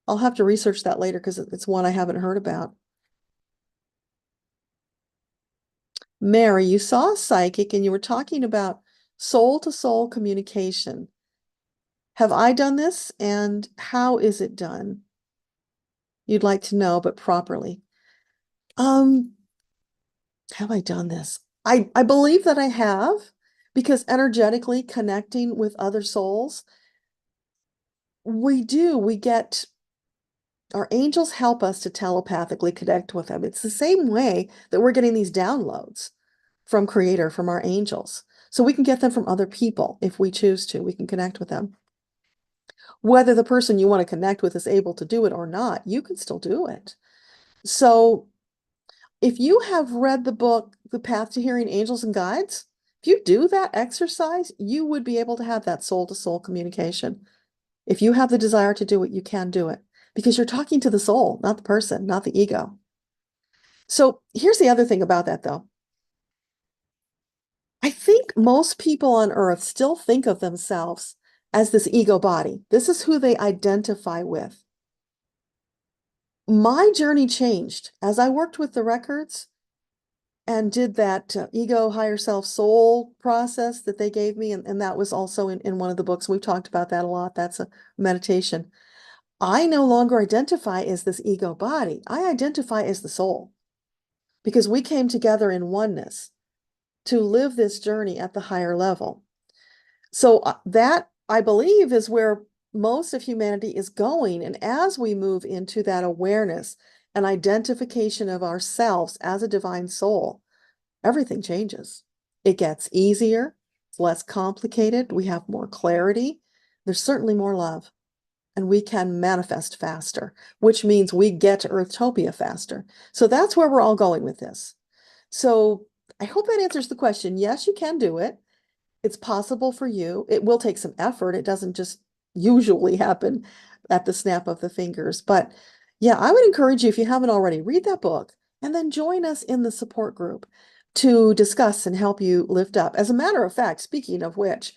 I'll have to research that later because it's one I haven't heard about. Mary, you saw a psychic and you were talking about soul to soul communication. Have I done this and how is it done? You'd like to know, but properly. Um, have I done this? I believe that I have, because energetically connecting with other souls, we get our angels help us to telepathically connect with them. It's the same way that we're getting these downloads from Creator, from our angels. So we can get them from other people if we choose to. We can connect with them. Whether the person you want to connect with is able to do it or not, you can still do it. So if you have read the book, The Path to Hearing Angels and Guides, if you do that exercise, you would be able to have that soul to soul communication. If you have the desire to do it, you can do it because you're talking to the soul, not the person, not the ego. So here's the other thing about that, though. I think most people on earth still think of themselves as this ego body. This is who they identify with. My journey changed as I worked with the records and did that ego, higher self, soul process that they gave me. And that was also in one of the books. We've talked about that a lot. That's a meditation. I no longer identify as this ego body. I identify as the soul because we came together in oneness to live this journey at the higher level. So that, I believe, is where most of humanity is going. And as we move into that awareness and identification of ourselves as a divine soul, everything changes. It gets easier, it's less complicated, we have more clarity, there's certainly more love, and we can manifest faster, which means we get to Earthtopia faster. So that's where we're all going with this. So I hope that answers the question. Yes, you can do it. It's possible for you. It will take some effort. It doesn't just usually happen at the snap of the fingers. But yeah, I would encourage you, if you haven't already, read that book and then join us in the support group to discuss and help you lift up. As a matter of fact, speaking of which,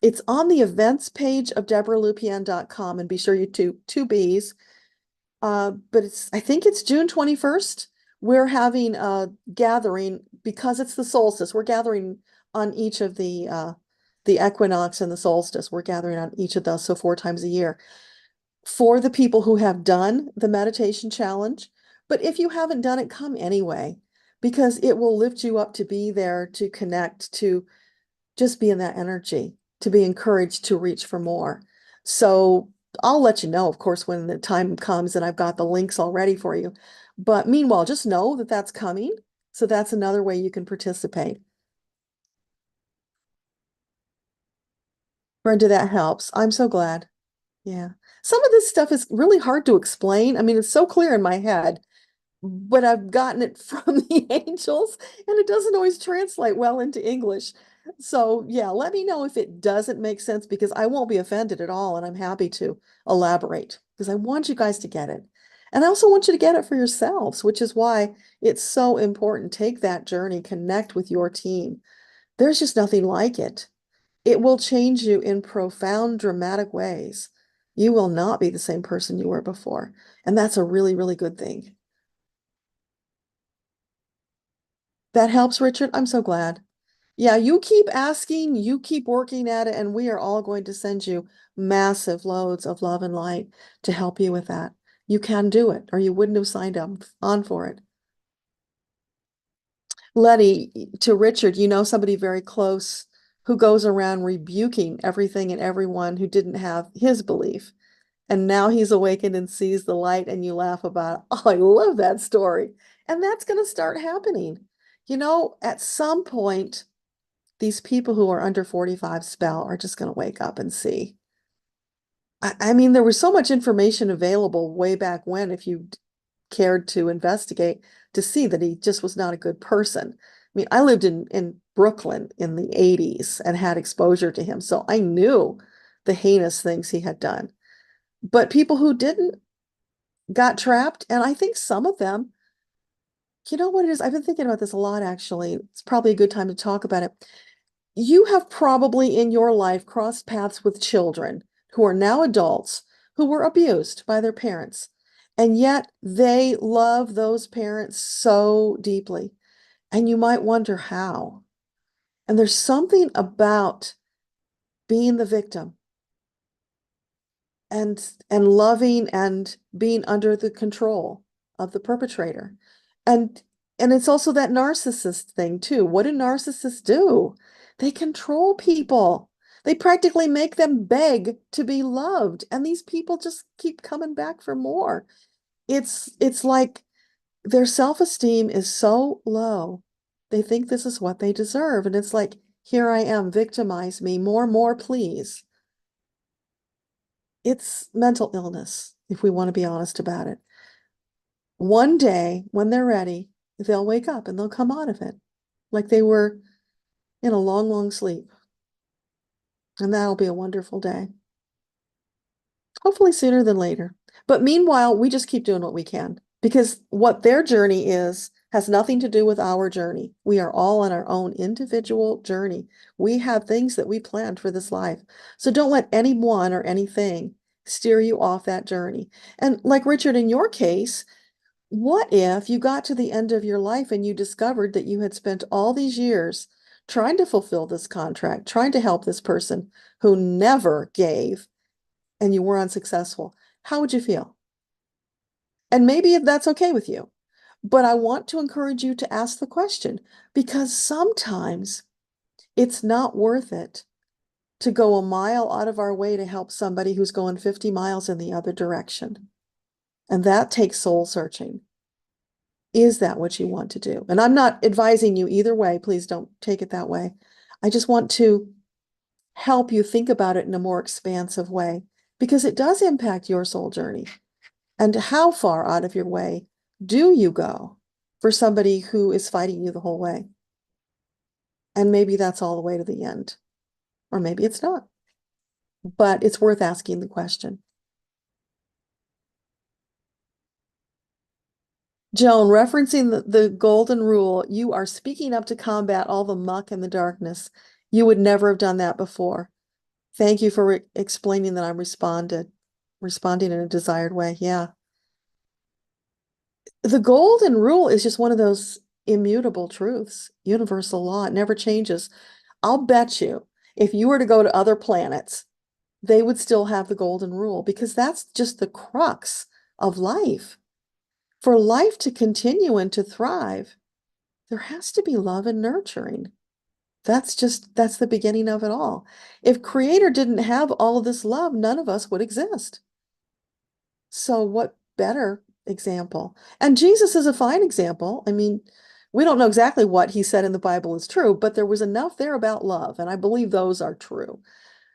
it's on the events page of DebraLupien.com, and be sure you two B's. But I think it's June 21st. We're having a gathering because it's the solstice. We're gathering on each of the equinox and the solstice. We're gathering on each of those, so 4 times a year. For the people who have done the meditation challenge. But if you haven't done it, come anyway, because it will lift you up to be there, to connect, to just be in that energy, to be encouraged to reach for more. So I'll let you know, of course, when the time comes, and I've got the links all ready for you. But meanwhile, just know that that's coming. So that's another way you can participate. Brenda, that helps. I'm so glad. Yeah. Some of this stuff is really hard to explain. I mean, it's so clear in my head, but I've gotten it from the angels, and it doesn't always translate well into English. So yeah, let me know if it doesn't make sense, because I won't be offended at all, and I'm happy to elaborate because I want you guys to get it. And I also want you to get it for yourselves, which is why it's so important. Take that journey, connect with your team. There's just nothing like it. It will change you in profound, dramatic ways. You will not be the same person you were before. And that's a really, really good thing. That helps, Richard. I'm so glad. Yeah, you keep asking, you keep working at it, and we are all going to send you massive loads of love and light to help you with that. You can do it, or you wouldn't have signed up on for it. Letty, to Richard, you know somebody very close who goes around rebuking everything and everyone who didn't have his belief. And now he's awakened and sees the light, and you laugh about it. Oh, I love that story. And that's going to start happening. You know, at some point, these people who are under 45 spell are just going to wake up and see. I mean, there was so much information available way back when, if you cared to investigate, to see that he just was not a good person. I mean, I lived in Brooklyn in the 80s and had exposure to him. So I knew the heinous things he had done. But people who didn't got trapped, and I think some of them, you know what it is? I've been thinking about this a lot, actually. It's probably a good time to talk about it. You have probably in your life crossed paths with children who are now adults who were abused by their parents, and yet they love those parents so deeply. And you might wonder how. And there's something about being the victim and loving and being under the control of the perpetrator. And and it's also that narcissist thing too. What do narcissists do? They control people. They practically make them beg to be loved. And these people just keep coming back for more. It's like their self-esteem is so low. They think this is what they deserve. And it's like, here I am, victimize me, more, please. It's mental illness, if we want to be honest about it. One day, when they're ready, they'll wake up and they'll come out of it like they were in a long sleep. And that'll be a wonderful day. Hopefully sooner than later. But meanwhile, we just keep doing what we can because what their journey is has nothing to do with our journey. We are all on our own individual journey. We have things that we planned for this life. So don't let anyone or anything steer you off that journey. And like Richard, in your case, what if you got to the end of your life and you discovered that you had spent all these years trying to fulfill this contract, trying to help this person who never gave, and you were unsuccessful? How would you feel? And maybe that's okay with you. But I want to encourage you to ask the question because sometimes it's not worth it to go a mile out of our way to help somebody who's going 50 miles in the other direction. And that takes soul searching. Is that what you want to do? And I'm not advising you either way. Please don't take it that way. I just want to help you think about it in a more expansive way because it does impact your soul journey. And how far out of your way do you go for somebody who is fighting you the whole way? And maybe that's all the way to the end, or maybe it's not. But it's worth asking the question. Joan, referencing the golden rule, you are speaking up to combat all the muck and the darkness. You would never have done that before. Thank you for explaining that I'm responding in a desired way. Yeah. The golden rule is just one of those immutable truths, universal law. It never changes. I'll bet you if you were to go to other planets, they would still have the golden rule because that's just the crux of life. For life to continue and to thrive, there has to be love and nurturing. That's the beginning of it all. If Creator didn't have all of this love, none of us would exist. So what better example? And Jesus is a fine example. I mean, we don't know exactly what he said in the Bible is true, but there was enough there about love, and I believe those are true.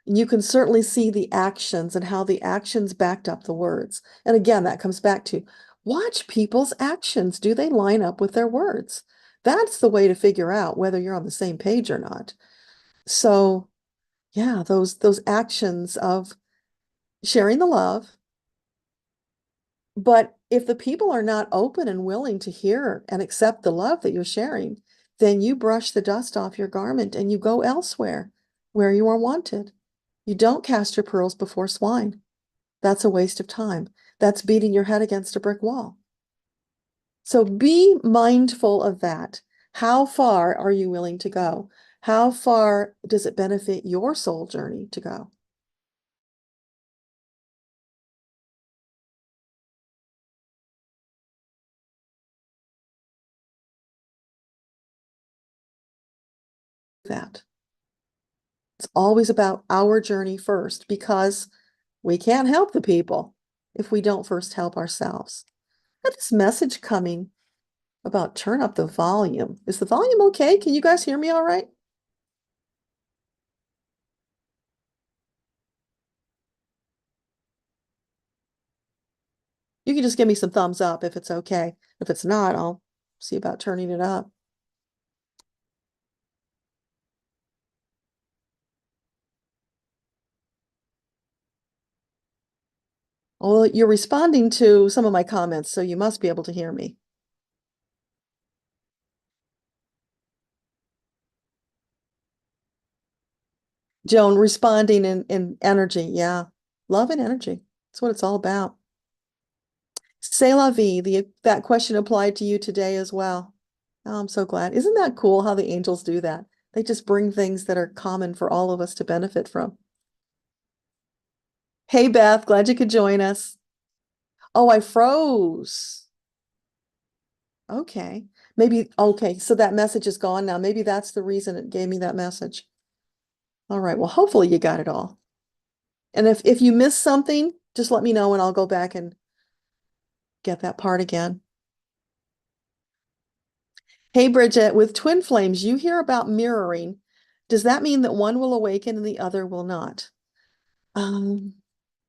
You can certainly see the actions and how the actions backed up the words. And again, that comes back to watch people's actions. Do they line up with their words? That's the way to figure out whether you're on the same page or not. So, yeah, those actions of sharing the love. But if the people are not open and willing to hear and accept the love that you're sharing, then you brush the dust off your garment and you go elsewhere where you are wanted. You don't cast your pearls before swine. That's a waste of time. That's beating your head against a brick wall. So be mindful of that. How far are you willing to go? How far does it benefit your soul journey to go? That. It's always about our journey first because we can't help the people if we don't first help ourselves. Got this message coming about turn up the volume. Is the volume okay? Can you guys hear me all right? You can just give me some thumbs up if it's okay. If it's not, I'll see about turning it up. Well, you're responding to some of my comments, so you must be able to hear me. Joan, responding in energy. Yeah. Love and energy. That's what it's all about. C'est la vie. That question applied to you today as well. Oh, I'm so glad. Isn't that cool how the angels do that? They just bring things that are common for all of us to benefit from. Hey, Beth, glad you could join us. Oh, I froze. Okay. Maybe, okay, so that message is gone now. Maybe that's the reason it gave me that message. All right, well, hopefully you got it all. And if you missed something, just let me know and I'll go back and get that part again. Hey, Bridget, with twin flames, you hear about mirroring. Does that mean that one will awaken and the other will not? Um,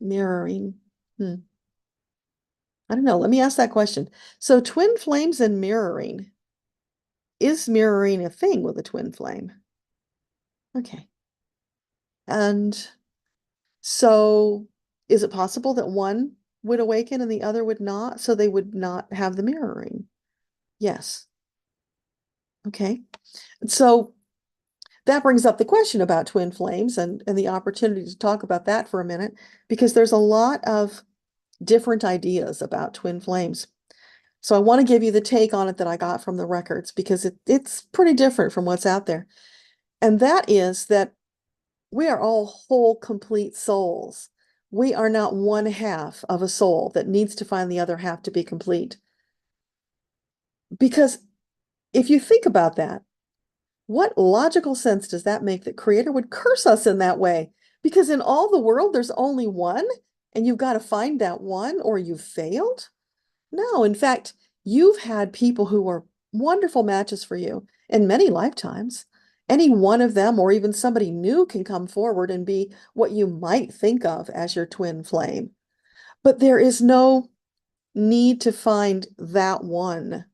Mirroring. Hmm. I don't know. Let me ask that question. So twin flames and mirroring, is mirroring a thing with a twin flame? Okay. And so is it possible that one would awaken and the other would not? So they would not have the mirroring? Yes. Okay. So that brings up the question about twin flames and the opportunity to talk about that for a minute, because there's a lot of different ideas about twin flames. So I want to give you the take on it that I got from the records, because it's pretty different from what's out there. And that is that we are all whole, complete souls. We are not one half of a soul that needs to find the other half to be complete. Because if you think about that, what logical sense does that make that Creator would curse us in that way? Because in all the world, there's only one, and you've got to find that one or you've failed? No, in fact, you've had people who were wonderful matches for you in many lifetimes. Any one of them, or even somebody new, can come forward and be what you might think of as your twin flame. But there is no need to find that one.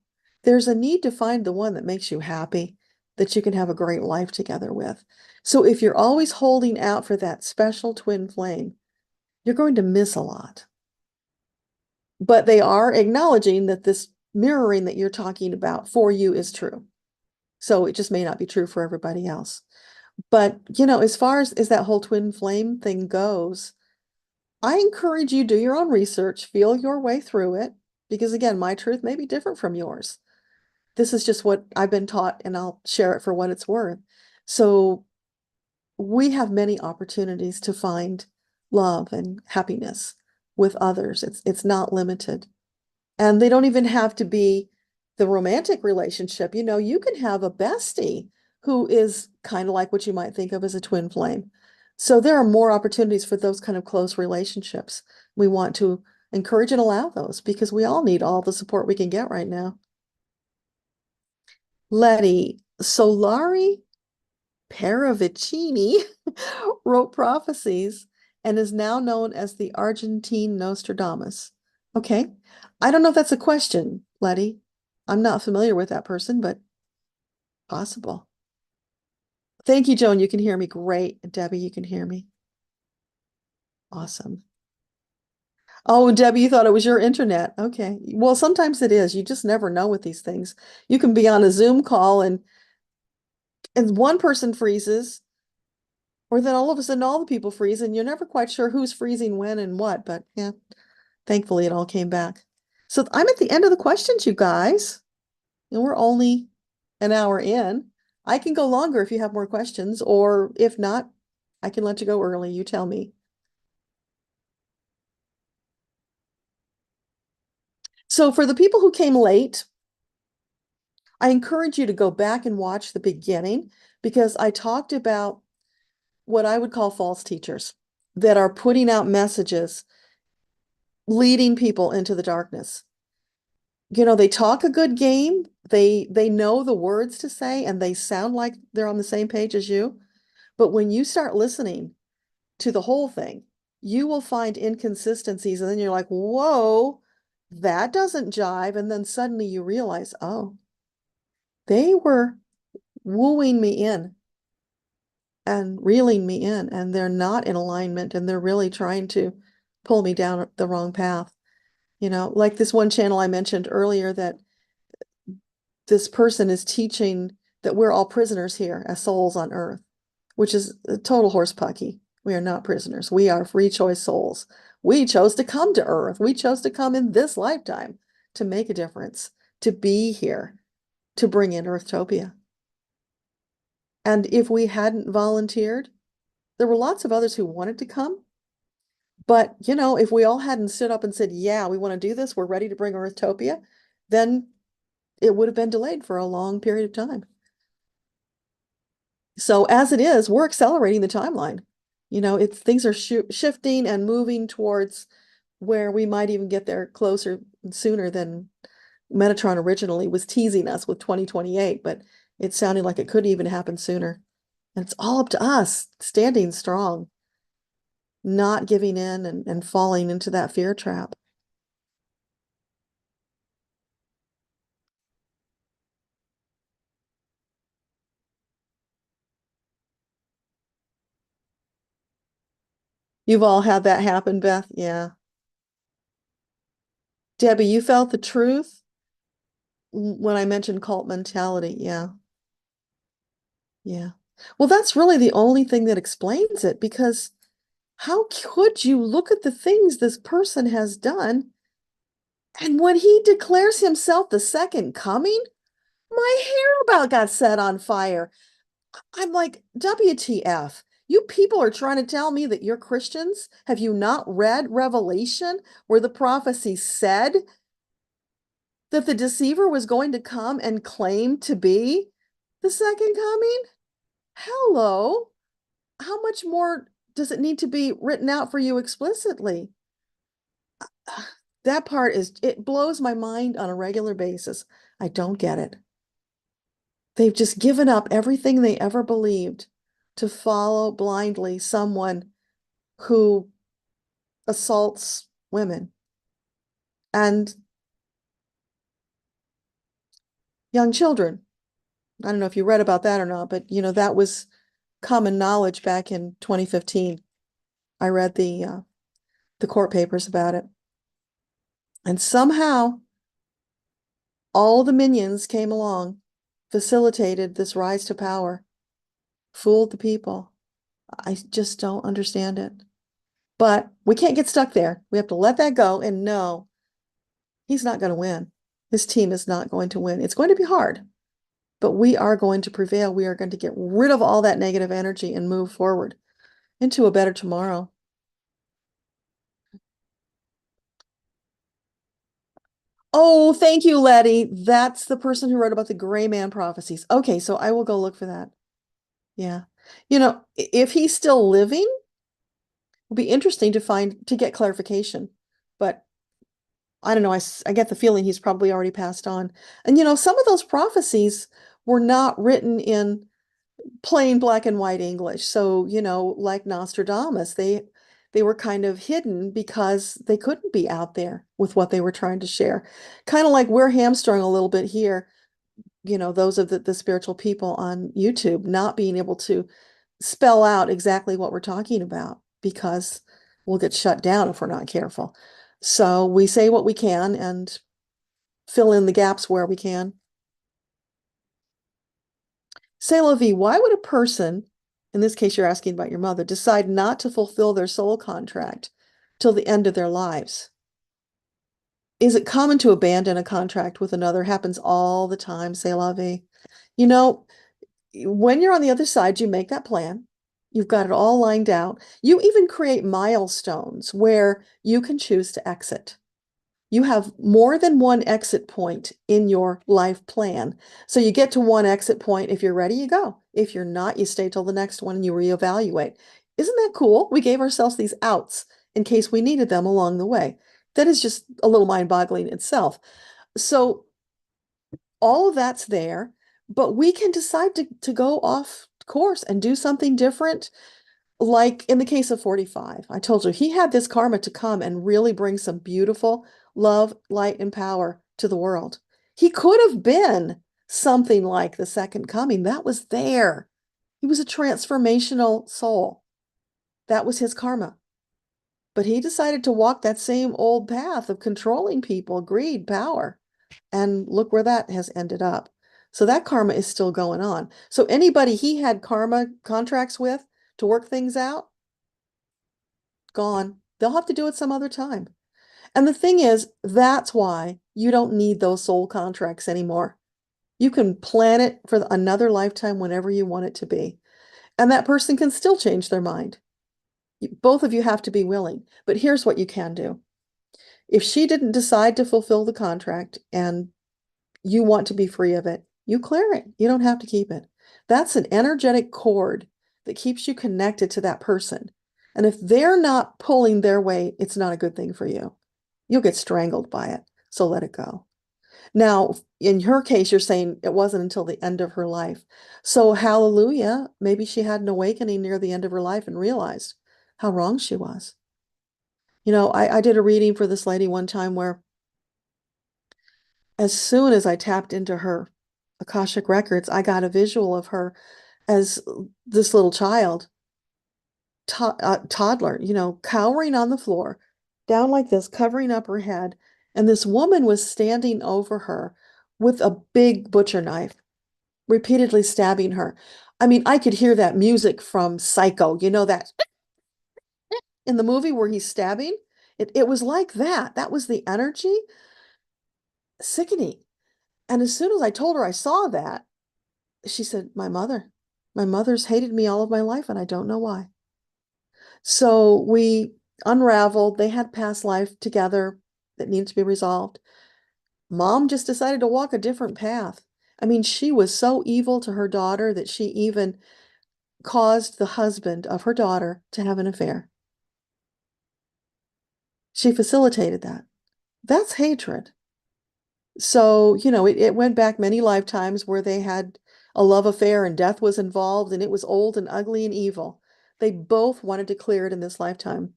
There's a need to find the one that makes you happy, that you can have a great life together with. So if you're always holding out for that special twin flame, you're going to miss a lot. But they are acknowledging that this mirroring that you're talking about for you is true. So it just may not be true for everybody else. But, as far as that whole twin flame thing goes, I encourage you do your own research, feel your way through it, because again, my truth may be different from yours. This is just what I've been taught, and I'll share it for what it's worth. So we have many opportunities to find love and happiness with others. It's not limited. And they don't even have to be the romantic relationship. You can have a bestie who is kind of like what you might think of as a twin flame. So there are more opportunities for those kind of close relationships. We want to encourage and allow those, because we all need all the support we can get right now. Letty, Solari Paravicini wrote prophecies and is now known as the Argentine Nostradamus. Okay. I don't know if that's a question, Letty. I'm not familiar with that person, but possible. Thank you, Joan. You can hear me. Great. Debbie, you can hear me. Awesome. Oh, Debbie, you thought it was your internet. Okay. Well, sometimes it is. You just never know with these things. You can be on a Zoom call and one person freezes, or then all of a sudden all the people freeze, and you're never quite sure who's freezing when and what. But yeah, thankfully it all came back. So I'm at the end of the questions, you guys. And we're only an hour in. I can go longer if you have more questions, or if not, I can let you go early. You tell me. So for the people who came late, I encourage you to go back and watch the beginning, because I talked about what I would call false teachers that are putting out messages, leading people into the darkness. They talk a good game. They know the words to say, and they sound like they're on the same page as you. But when you start listening to the whole thing, you will find inconsistencies, and then you're like, whoa, that doesn't jive. And then suddenly you realize, oh, they were wooing me in and reeling me in, and they're not in alignment, and they're really trying to pull me down the wrong path. Like this one channel I mentioned earlier, that this person is teaching that we're all prisoners here as souls on earth, which is a total horsepucky. We are not prisoners. We are free choice souls. We chose to come to earth. We chose to come in this lifetime to make a difference, to be here, to bring in Earthtopia. And if we hadn't volunteered, there were lots of others who wanted to come. But, if we all hadn't stood up and said, yeah, we want to do this, we're ready to bring Earthtopia, then it would have been delayed for a long period of time. So as it is, we're accelerating the timeline. Things are shifting and moving towards where we might even get there closer sooner than Metatron originally was teasing us with 2028, but it sounded like it could even happen sooner. And it's all up to us standing strong, not giving in and falling into that fear trap. You've all had that happen, Beth? Yeah. Debbie, you felt the truth when I mentioned cult mentality. Yeah. Yeah. Well, that's really the only thing that explains it, because how could you look at the things this person has done, and when he declares himself the second coming, my hair about got set on fire. I'm like, WTF? You people are trying to tell me that you're Christians? Have you not read Revelation, where the prophecy said that the deceiver was going to come and claim to be the second coming? Hello. How much more does it need to be written out for you explicitly? That part it blows my mind on a regular basis. I don't get it. They've just given up everything they ever believed to follow blindly someone who assaults women and young children. I don't know if you read about that or not, but that was common knowledge back in 2015. I read the court papers about it. And somehow all the minions came along, facilitated this rise to power, fooled the people. I just don't understand it. But we can't get stuck there. We have to let that go and know he's not going to win. His team is not going to win. It's going to be hard, but we are going to prevail. We are going to get rid of all that negative energy and move forward into a better tomorrow. Oh, thank you, Letty. That's the person who wrote about the gray man prophecies. Okay, so I will go look for that. Yeah. If he's still living, it'll be interesting to get clarification. But I don't know, I get the feeling he's probably already passed on. And some of those prophecies were not written in plain black and white English. So, like Nostradamus, they were kind of hidden because they couldn't be out there with what they were trying to share. Kind of like we're hamstrung a little bit here, those of the spiritual people on YouTube not being able to spell out exactly what we're talking about, because we'll get shut down if we're not careful. So we say what we can and fill in the gaps where we can. Say la vie, why would a person, in this case you're asking about your mother, decide not to fulfill their soul contract till the end of their lives? Is it common to abandon a contract with another? Happens all the time, say la vie. When you're on the other side, you make that plan. You've got it all lined out. You even create milestones where you can choose to exit. You have more than one exit point in your life plan. So you get to one exit point. If you're ready, you go. If you're not, you stay till the next one and you reevaluate. Isn't that cool? We gave ourselves these outs in case we needed them along the way. That is just a little mind-boggling itself. So all of that's there, but we can decide to go off course and do something different. Like in the case of 45, I told you he had this karma to come and really bring some beautiful love, light, and power to the world. He could have been something like the second coming. That was there. He was a transformational soul. That was his karma. But he decided to walk that same old path of controlling people, greed, power. And look where that has ended up. So that karma is still going on. So anybody he had karma contracts with to work things out, gone. They'll have to do it some other time. And the thing is, that's why you don't need those soul contracts anymore. You can plan it for another lifetime whenever you want it to be. And that person can still change their mind. Both of you have to be willing. But here's what you can do. If she didn't decide to fulfill the contract and you want to be free of it, you clear it. You don't have to keep it. That's an energetic cord that keeps you connected to that person. And if they're not pulling their weight, it's not a good thing for you. You'll get strangled by it. So let it go. Now, in her case, you're saying it wasn't until the end of her life. So hallelujah, maybe she had an awakening near the end of her life and realized how wrong she was. I did a reading for this lady one time where as soon as I tapped into her Akashic Records, I got a visual of her as this little child, toddler, cowering on the floor, down like this, covering up her head. And this woman was standing over her with a big butcher knife, repeatedly stabbing her. I mean, I could hear that music from Psycho, that in the movie where he's stabbing. It was like that. That was the energy. Sickening. And as soon as I told her I saw that, she said, my mother's hated me all of my life, and I don't know why. So we unraveled. They had past life together that needed to be resolved. Mom just decided to walk a different path. I mean, she was so evil to her daughter that she even caused the husband of her daughter to have an affair. She facilitated that. That's hatred. So, it went back many lifetimes where they had a love affair and death was involved and it was old and ugly and evil. They both wanted to clear it in this lifetime.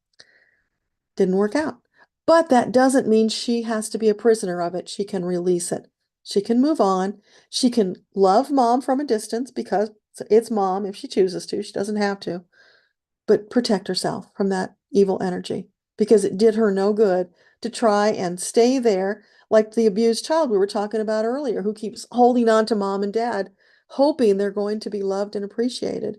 Didn't work out. But that doesn't mean she has to be a prisoner of it. She can release it. She can move on. She can love mom from a distance because it's mom if she chooses to. She doesn't have to. But protect herself from that evil energy because it did her no good to try and stay there like the abused child we were talking about earlier, who keeps holding on to mom and dad, hoping they're going to be loved and appreciated,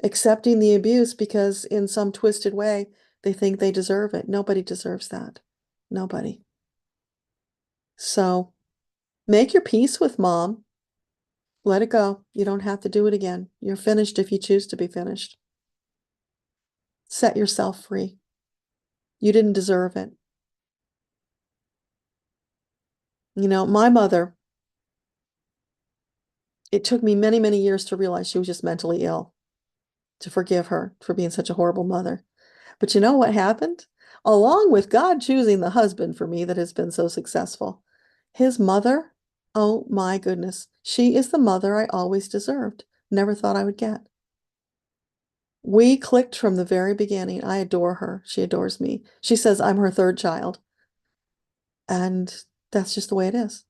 accepting the abuse because in some twisted way, they think they deserve it. Nobody deserves that. Nobody. So make your peace with mom. Let it go. You don't have to do it again. You're finished if you choose to be finished. Set yourself free. You didn't deserve it. My mother, it took me many, many years to realize she was just mentally ill, to forgive her for being such a horrible mother. But you know what happened? Along with God choosing the husband for me that has been so successful, his mother, oh my goodness, she is the mother I always deserved. Never thought I would get. We clicked from the very beginning. I adore her. She adores me. She says I'm her third child. And that's just the way it is.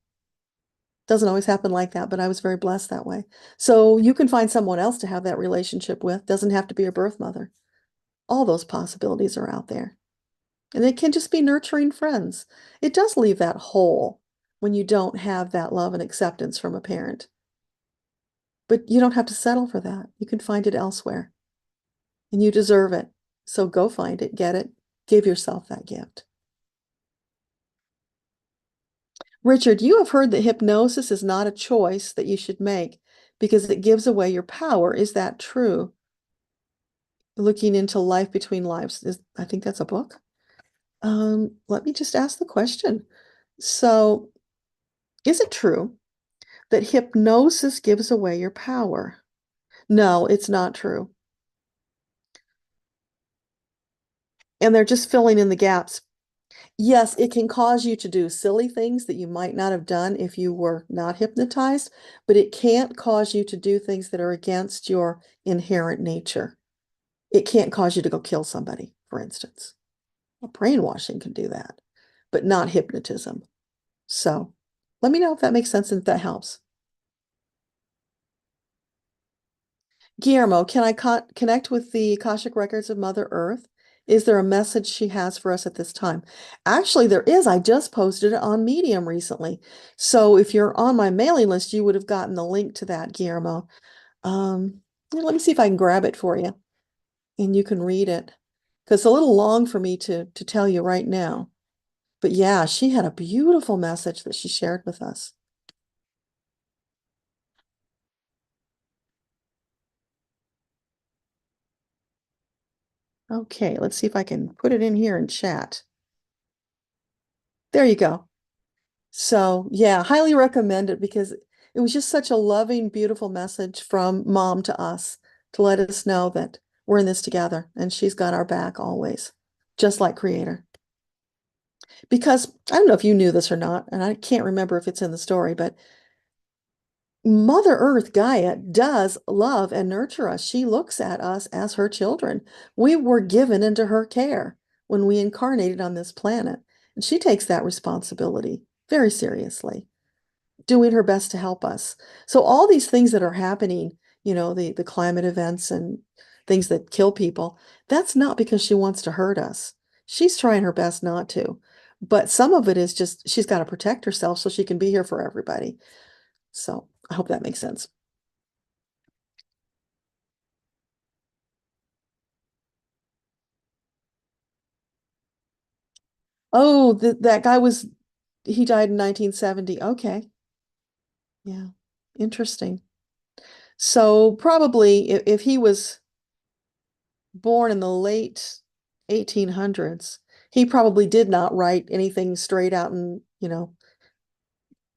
Doesn't always happen like that, but I was very blessed that way. So you can find someone else to have that relationship with. Doesn't have to be your birth mother. All those possibilities are out there. And it can just be nurturing friends. It does leave that hole when you don't have that love and acceptance from a parent. But you don't have to settle for that. You can find it elsewhere. And you deserve it. So go find it, get it, give yourself that gift. Richard, you have heard that hypnosis is not a choice that you should make because it gives away your power. Is that true? Looking into life between lives. I think that's a book. Let me just ask the question. So, is it true that hypnosis gives away your power? No, it's not true. And they're just filling in the gaps. Yes, it can cause you to do silly things that you might not have done if you were not hypnotized, but it can't cause you to do things that are against your inherent nature. It can't cause you to go kill somebody, for instance. Well, brainwashing can do that, but not hypnotism. So let me know if that makes sense and if that helps. Guillermo, can I connect with the Akashic Records of Mother Earth Is there a message she has for us at this time? Actually, there is. I just posted it on Medium recently. So if you're on my mailing list, you would have gotten the link to that, Guillermo. Let me see if I can grab it for you and you can read it. Because it's a little long for me to tell you right now. But yeah, she had a beautiful message that she shared with us. Okay, let's see if I can put it in here in chat. There you go. So yeah, highly recommend it because it was just such a loving, beautiful message from mom to us to let us know that we're in this together and she's got our back always, just like Creator. Because I don't know if you knew this or not, and I can't remember if it's in the story, but Mother Earth, Gaia, does love and nurture us. She looks at us as her children. We were given into her care when we incarnated on this planet, and she takes that responsibility very seriously, doing her best to help us. So all these things that are happening, the climate events and things that kill people, that's not because she wants to hurt us. She's trying her best not to. But some of it is just she's got to protect herself so she can be here for everybody. So I hope that makes sense. Oh, that guy he died in 1970. Okay. Yeah. Interesting. So probably if he was born in the late 1800s, he probably did not write anything straight out in,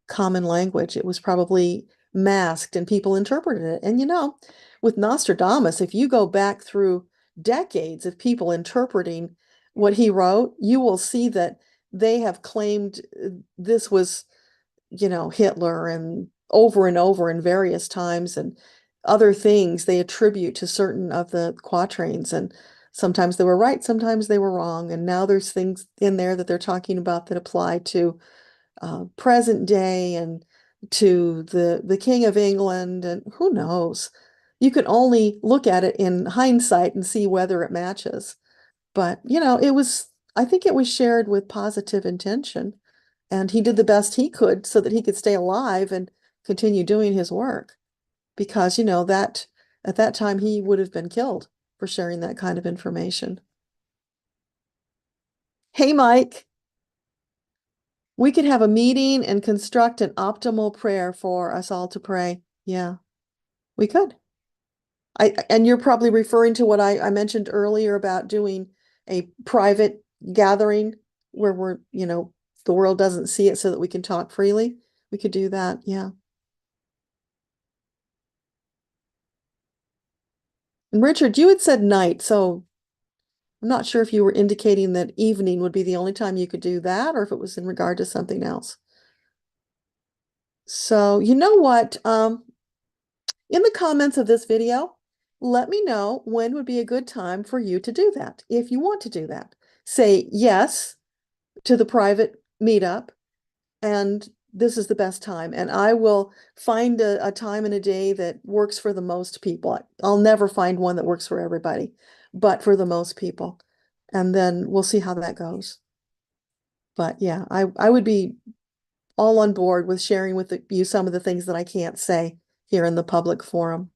common language. It was probably masked and people interpreted it. And with Nostradamus, if you go back through decades of people interpreting what he wrote, you will see that they have claimed this was, Hitler and over in various times and other things they attribute to certain of the quatrains. And sometimes they were right, sometimes they were wrong. And now there's things in there that they're talking about that apply to present day and to the King of England, and who knows? You can only look at it in hindsight and see whether it matches. But, I think it was shared with positive intention, and he did the best he could so that he could stay alive and continue doing his work. Because, that at that time he would have been killed for sharing that kind of information. Hey, Mike. We could have a meeting and construct an optimal prayer for us all to pray. Yeah, we could. And you're probably referring to what I mentioned earlier about doing a private gathering where the world doesn't see it so that we can talk freely. We could do that. Yeah. And Richard, you had said night, so I'm not sure if you were indicating that evening would be the only time you could do that or if it was in regard to something else. So, you know what? In the comments of this video, let me know when would be a good time for you to do that, if you want to do that. Say yes to the private meetup, and this is the best time. And I will find a time and a day that works for the most people. I'll never find one that works for everybody, but for the most people. And then we'll see how that goes. But yeah, I would be all on board with sharing with you some of the things that I can't say here in the public forum.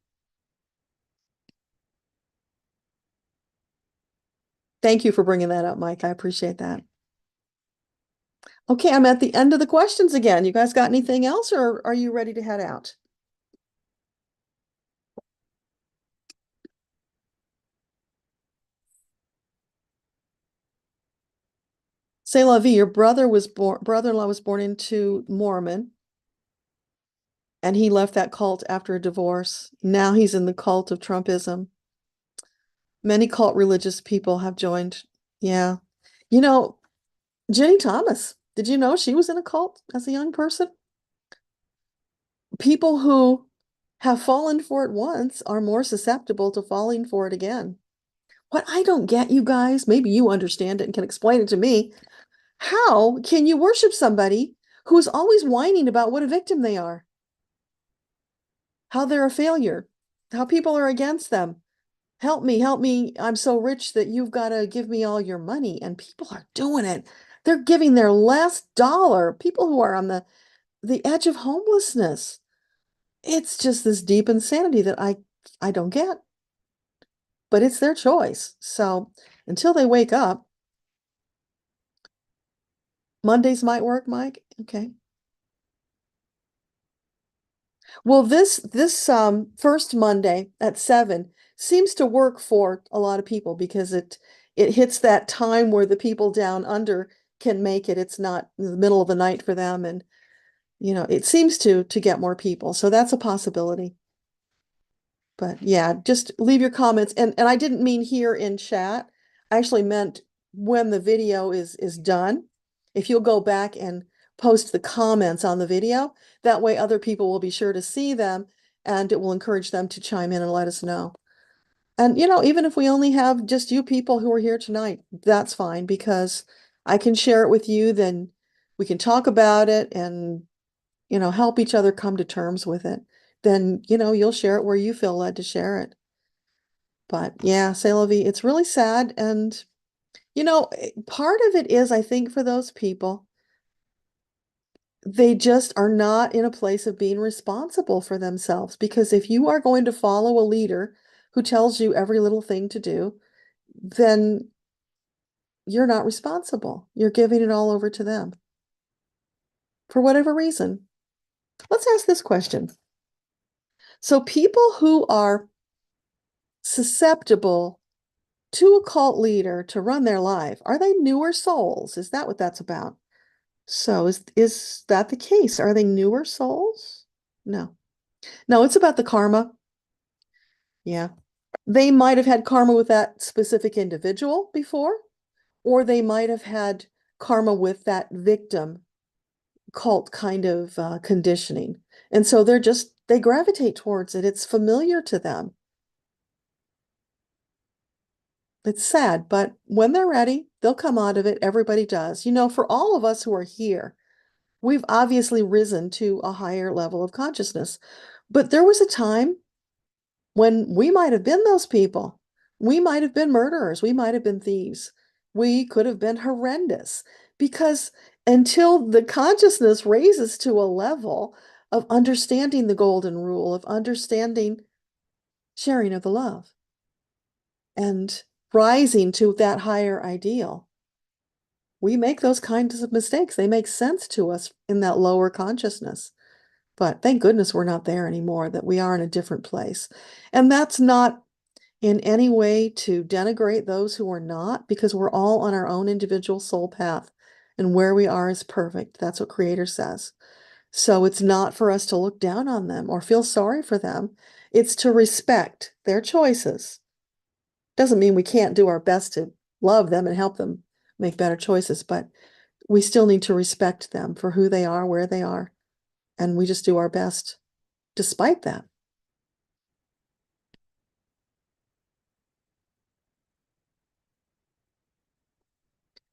Thank you for bringing that up, Mike. I appreciate that. Okay, I'm at the end of the questions again. You guys got anything else, or are you ready to head out? Say la vie, your brother-in-law was born into Mormon, and he left that cult after a divorce. Now he's in the cult of Trumpism. Many cult religious people have joined. Yeah. You know, Jenny Thomas, did you know she was in a cult as a young person? People who have fallen for it once are more susceptible to falling for it again. What I don't get, you guys, maybe you understand it and can explain it to me. How can you worship somebody who is always whining about what a victim they are? How they're a failure, how people are against them, help me, help me. I'm so rich that you've got to give me all your money. And people are doing it. They're giving their last dollar. People who are on the edge of homelessness. It's just this deep insanity that I don't get, but it's their choice. So until they wake up, Mondays might work, Mike. Okay. Well, this first Monday at 7 seems to work for a lot of people because it hits that time where the people down under can make it. It's not in the middle of the night for them, and it seems to get more people. So that's a possibility. But yeah, just leave your comments. And I didn't mean here in chat. I actually meant when the video is done. If you'll go back and post the comments on the video, that way other people will be sure to see them and it will encourage them to chime in and let us know. And even if we only have just you people who are here tonight, that's fine because I can share it with you, then we can talk about it and help each other come to terms with it. Then, you'll share it where you feel led to share it. But yeah, c'est la vie. It's really sad. And, part of it is, I think, for those people, they just are not in a place of being responsible for themselves. Because if you are going to follow a leader who tells you every little thing to do, then you're not responsible. You're giving it all over to them for whatever reason. Let's ask this question. So people who are susceptible to a cult leader to run their life, are they newer souls? Is that what that's about? So is that the case? Are they newer souls? No. No, it's about the karma. Yeah. They might have had karma with that specific individual before, or they might have had karma with that victim cult kind of conditioning. And so they gravitate towards it. It's familiar to them. It's sad, but when they're ready, they'll come out of it. Everybody does. For all of us who are here, we've obviously risen to a higher level of consciousness. But there was a time when we might have been those people. We might have been murderers. We might have been thieves. We could have been horrendous because until the consciousness raises to a level of understanding the golden rule, of understanding sharing of the love and rising to that higher ideal, we make those kinds of mistakes. They make sense to us in that lower consciousness. But thank goodness we're not there anymore, that we are in a different place. And that's not in any way to denigrate those who are not, because we're all on our own individual soul path. And where we are is perfect. That's what Creator says. So it's not for us to look down on them or feel sorry for them. It's to respect their choices. Doesn't mean we can't do our best to love them and help them make better choices, but we still need to respect them for who they are, where they are, and we just do our best despite that.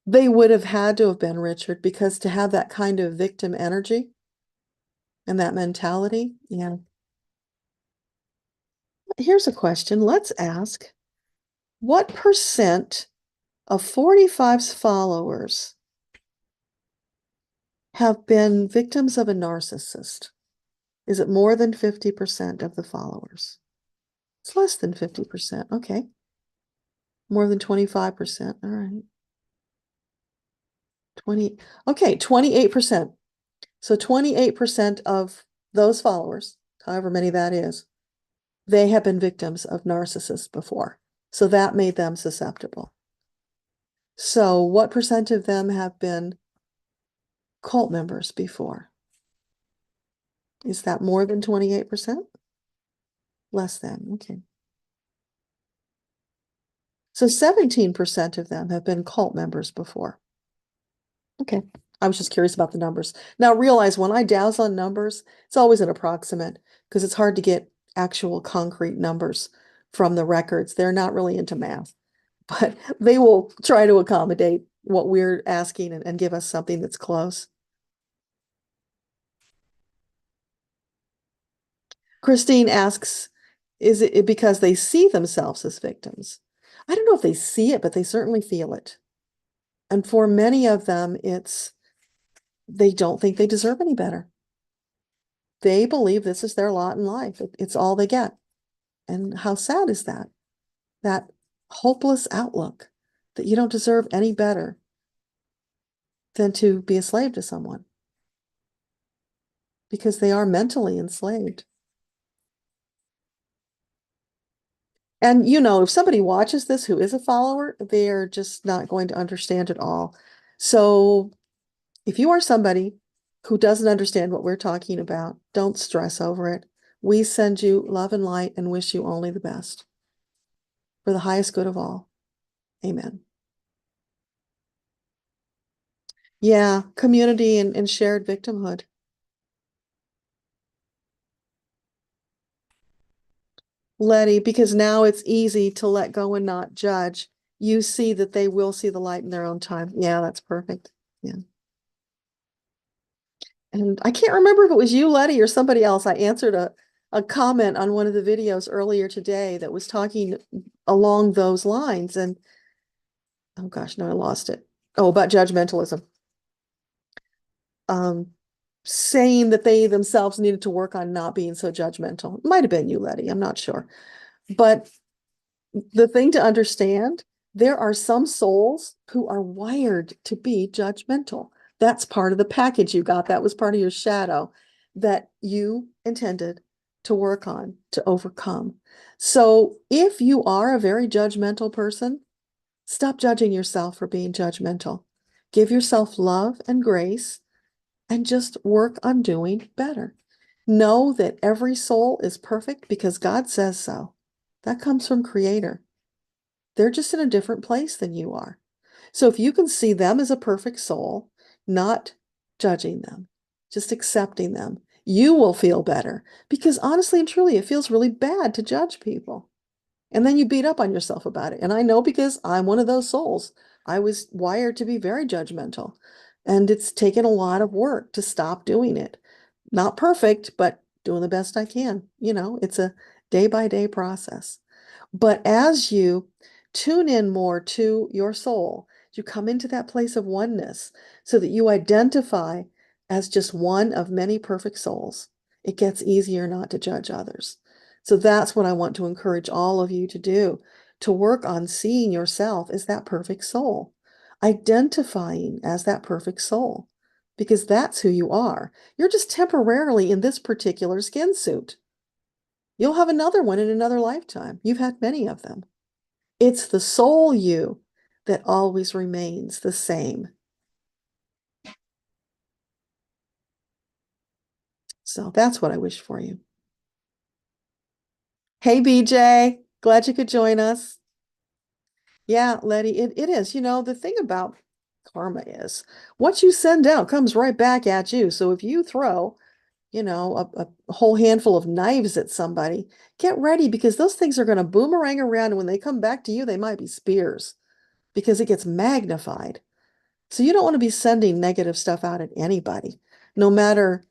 They would have had to have been, Richard, because to have that kind of victim energy and that mentality, yeah. Here's a question. Let's ask, what percent of 45's followers have been victims of a narcissist? Is it more than 50% of the followers? It's less than 50%. Okay. More than 25%. All right. 28%. So 28% of those followers, however many that is, they have been victims of narcissists before. So that made them susceptible. So what percent of them have been cult members before? Is that more than 28%? Less than, okay. So 17% of them have been cult members before. Okay. I was just curious about the numbers. Now realize when I douse on numbers, it's always an approximate because it's hard to get actual concrete numbers from the records. They're not really into math, but they will try to accommodate what we're asking and give us something that's close. Christine asks, Is it because they see themselves as victims? I don't know if they see it, but they certainly feel it. And for many of them, they don't think they deserve any better. They believe this is their lot in life. It's all they get. And how sad is that? That hopeless outlook that you don't deserve any better than to be a slave to someone because they are mentally enslaved. And if somebody watches this who is a follower, they're just not going to understand it all. So if you are somebody who doesn't understand what we're talking about, don't stress over it. We send you love and light and wish you only the best for the highest good of all. Amen. Yeah, community and shared victimhood. Letty, because now it's easy to let go and not judge. You see that they will see the light in their own time. Yeah, that's perfect. Yeah. And I can't remember if it was you, Letty, or somebody else. I answered a comment on one of the videos earlier today that was talking along those lines. And oh gosh, no, I lost it. Oh, about judgmentalism. Um, saying that they themselves needed to work on not being so judgmental. It might have been you, Letty. I'm not sure. But the thing to understand, there are some souls who are wired to be judgmental. That's part of the package you got. That was part of your shadow that you intended to work on, to overcome. So if you are a very judgmental person, stop judging yourself for being judgmental. Give yourself love and grace and just work on doing better. Know that every soul is perfect because God says so. That comes from Creator. They're just in a different place than you are. So if you can see them as a perfect soul, not judging them, just accepting them, you will feel better because honestly and truly, it feels really bad to judge people. And then you beat up on yourself about it. And I know because I'm one of those souls. I was wired to be very judgmental. And it's taken a lot of work to stop doing it. Not perfect, but doing the best I can. It's a day by day process. But as you tune in more to your soul, you come into that place of oneness so that you identify as just one of many perfect souls. It gets easier not to judge others. So that's what I want to encourage all of you to do, to work on seeing yourself as that perfect soul, identifying as that perfect soul, because that's who you are. You're just temporarily in this particular skin suit. You'll have another one in another lifetime. You've had many of them. It's the soul you that always remains the same. So that's what I wish for you. Hey, BJ, glad you could join us. Yeah, Letty, it is. The thing about karma is what you send out comes right back at you. So if you throw, a whole handful of knives at somebody, get ready because those things are going to boomerang around. And when they come back to you, they might be spears because it gets magnified. So you don't want to be sending negative stuff out at anybody, no matter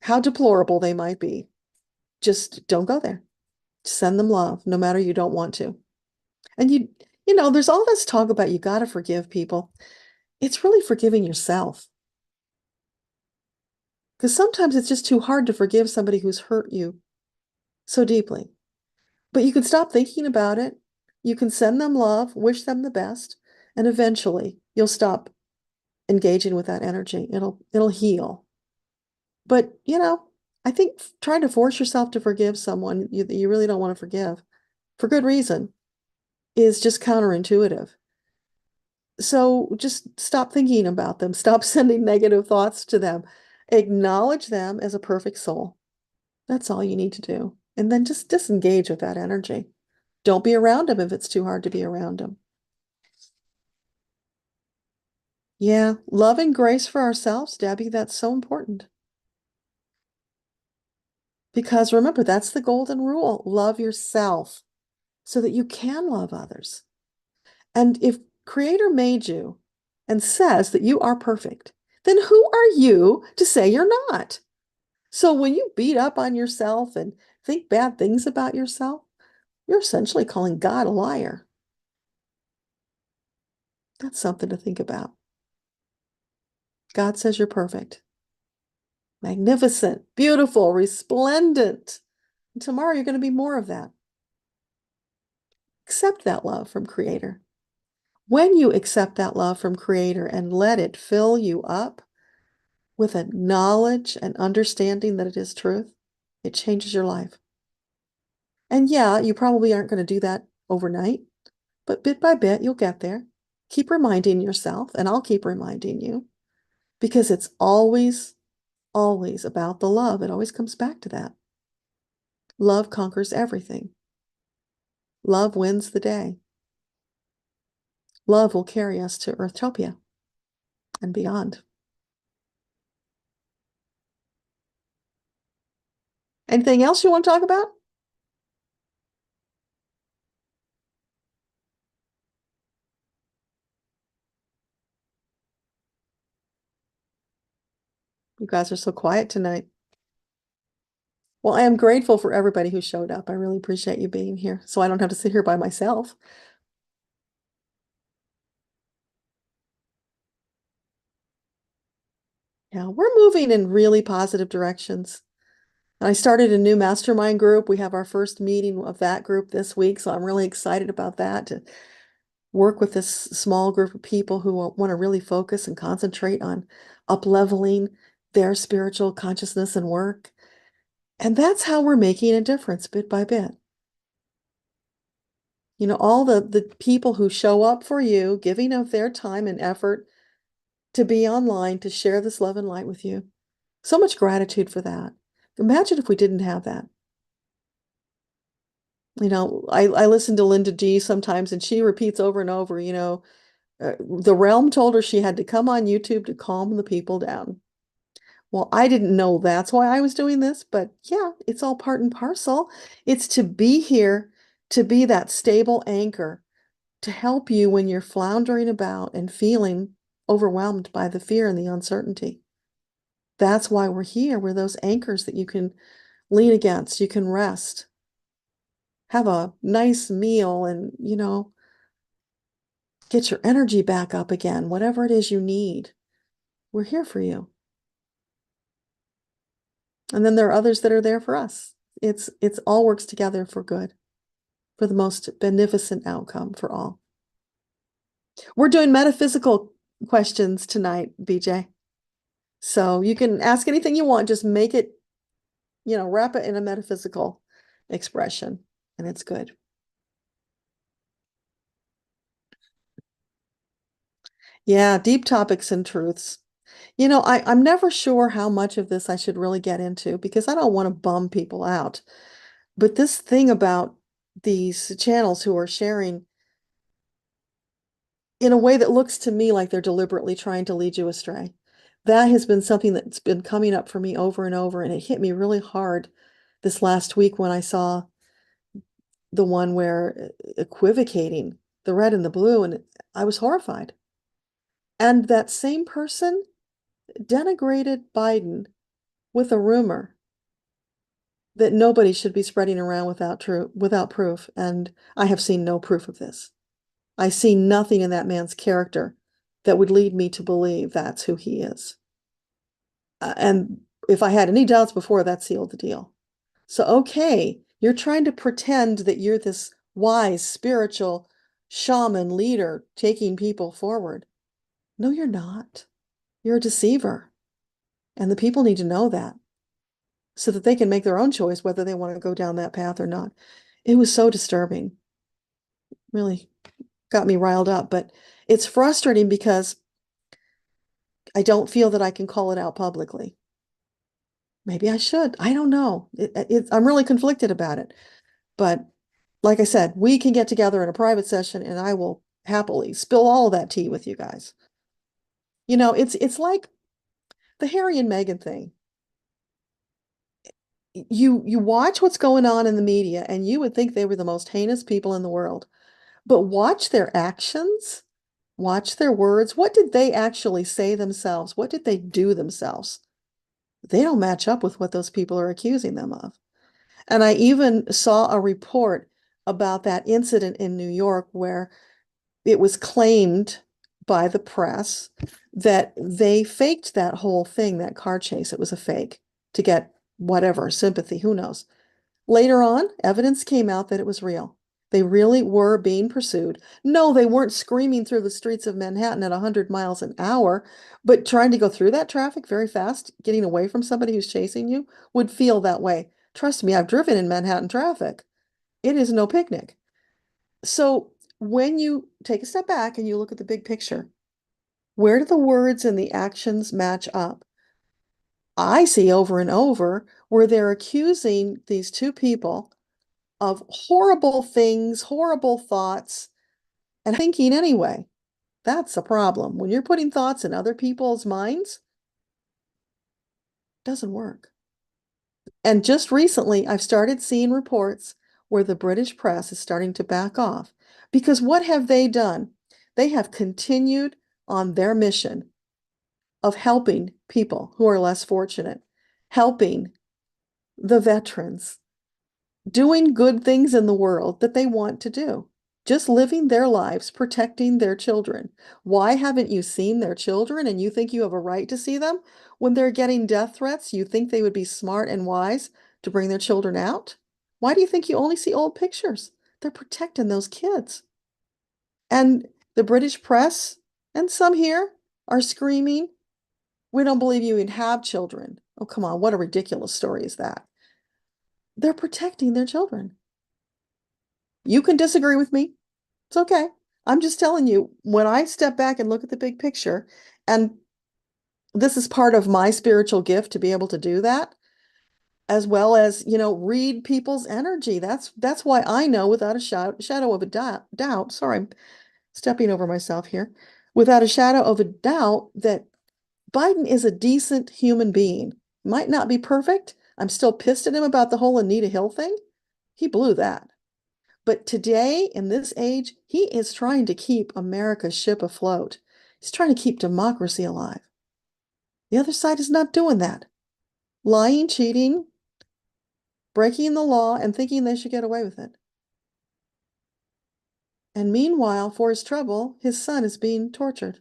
how deplorable they might be. Just don't go there. Send them love, no matter you don't want to. And there's all this talk about you got to forgive people. It's really forgiving yourself. Because sometimes it's just too hard to forgive somebody who's hurt you so deeply. But you can stop thinking about it. You can send them love, wish them the best, and eventually you'll stop engaging with that energy. It'll heal. But, I think trying to force yourself to forgive someone that you really don't want to forgive for good reason is just counterintuitive. So just stop thinking about them. Stop sending negative thoughts to them. Acknowledge them as a perfect soul. That's all you need to do. And then just disengage with that energy. Don't be around them if it's too hard to be around them. Yeah, love and grace for ourselves, Debbie, that's so important. Because remember, that's the golden rule. Love yourself so that you can love others. And if Creator made you and says that you are perfect, then who are you to say you're not? So when you beat up on yourself and think bad things about yourself, you're essentially calling God a liar. That's something to think about. God says you're perfect, magnificent, beautiful, resplendent. And tomorrow you're going to be more of that. Accept that love from Creator. When you accept that love from Creator and let it fill you up with a knowledge and understanding that it is truth, it changes your life. And yeah, you probably aren't going to do that overnight, but bit by bit, you'll get there. Keep reminding yourself, and I'll keep reminding you, because it's always, always about the love. It always comes back to that. Love conquers everything. Love wins the day. Love will carry us to Earthtopia and beyond. Anything else you want to talk about? You guys are so quiet tonight. Well, I am grateful for everybody who showed up. I really appreciate you being here, so I don't have to sit here by myself. Yeah, we're moving in really positive directions. And I started a new mastermind group. We have our first meeting of that group this week, so I'm really excited about that, to work with this small group of people who want to really focus and concentrate on up-leveling their spiritual consciousness and work. And that's how we're making a difference bit by bit. You know, all the people who show up for you, giving of their time and effort to be online, to share this love and light with you. So much gratitude for that. Imagine if we didn't have that. You know, I listen to Linda G sometimes, and she repeats over and over, the realm told her she had to come on YouTube to calm the people down. Well, I didn't know that's why I was doing this, but yeah, it's all part and parcel. It's to be here, to be that stable anchor, to help you when you're floundering about and feeling overwhelmed by the fear and the uncertainty. That's why we're here. We're those anchors that you can lean against. You can rest, have a nice meal, and, get your energy back up again, whatever it is you need. We're here for you. And then there are others that are there for us. It's all works together for good, for the most beneficent outcome for all. We're doing metaphysical questions tonight, BJ. So you can ask anything you want, just make it, wrap it in a metaphysical expression, and it's good. Yeah, deep topics and truths. I'm never sure how much of this I should really get into, because I don't want to bum people out. But this thing about these channels who are sharing in a way that looks to me like they're deliberately trying to lead you astray, that has been something that's been coming up for me over and over. And it hit me really hard this last week when I saw the one where equivocating the red and the blue, and I was horrified. And that same person denigrated Biden with a rumor that nobody should be spreading around without proof. And I have seen no proof of this. I see nothing in that man's character that would lead me to believe that's who he is. And if I had any doubts before, that sealed the deal. So, okay, you're trying to pretend that you're this wise, spiritual shaman leader taking people forward. No, you're not. You're a deceiver. And the people need to know that, so that they can make their own choice whether they want to go down that path or not. It was so disturbing. Really got me riled up, but it's frustrating because I don't feel that I can call it out publicly. Maybe I should. I don't know. I'm really conflicted about it. But like I said, we can get together in a private session and I will happily spill all of that tea with you guys. It's like the Harry and Meghan thing. You watch what's going on in the media and you would think they were the most heinous people in the world. But watch their actions, watch their words. What did they actually say themselves? What did they do themselves? They don't match up with what those people are accusing them of. And I even saw a report about that incident in New York where it was claimed by the press that they faked that whole thing, that car chase. It was a fake to get whatever sympathy, who knows. Later on, evidence came out that it was real. They really were being pursued. No, they weren't screaming through the streets of Manhattan at 100 miles an hour, but trying to go through that traffic very fast, getting away from somebody who's chasing you, would feel that way. Trust me, I've driven in Manhattan traffic. It is no picnic. So when you take a step back and you look at the big picture, where do the words and the actions match up? I see over and over where they're accusing these two people of horrible things, horrible thoughts, and thinking anyway. That's a problem. When you're putting thoughts in other people's minds, it doesn't work. And just recently, I've started seeing reports where the British press is starting to back off. Because what have they done? They have continued on their mission of helping people who are less fortunate, helping the veterans, doing good things in the world that they want to do, just living their lives, protecting their children. Why haven't you seen their children and you think you have a right to see them? When they're getting death threats, you think they would be smart and wise to bring their children out? Why do you think you only see old pictures? They're protecting those kids. And the British press and some here are screaming, we don't believe you even have children. Oh, come on, what a ridiculous story is that? They're protecting their children. You can disagree with me. It's okay. I'm just telling you, when I step back and look at the big picture, and this is part of my spiritual gift to be able to do that, as well as, read people's energy. That's why I know without a shadow of a doubt, sorry, I'm stepping over myself here, without a shadow of a doubt that Biden is a decent human being. Might not be perfect. I'm still pissed at him about the whole Anita Hill thing. He blew that. But today, in this age, he is trying to keep America's ship afloat. He's trying to keep democracy alive. The other side is not doing that. Lying, cheating, breaking the law, and thinking they should get away with it. And meanwhile, for his trouble, his son is being tortured.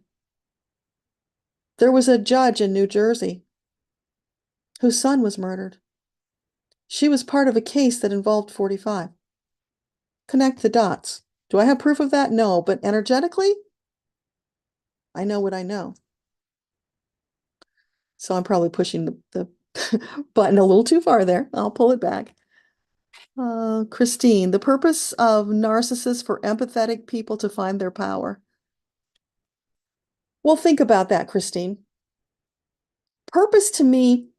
There was a judge in New Jersey whose son was murdered. She was part of a case that involved 45. Connect the dots. Do I have proof of that? No, but energetically, I know what I know. So I'm probably pushing the button a little too far there. I'll pull it back. Christine, the purpose of narcissists for empathetic people to find their power. Well, think about that, Christine. Purpose to me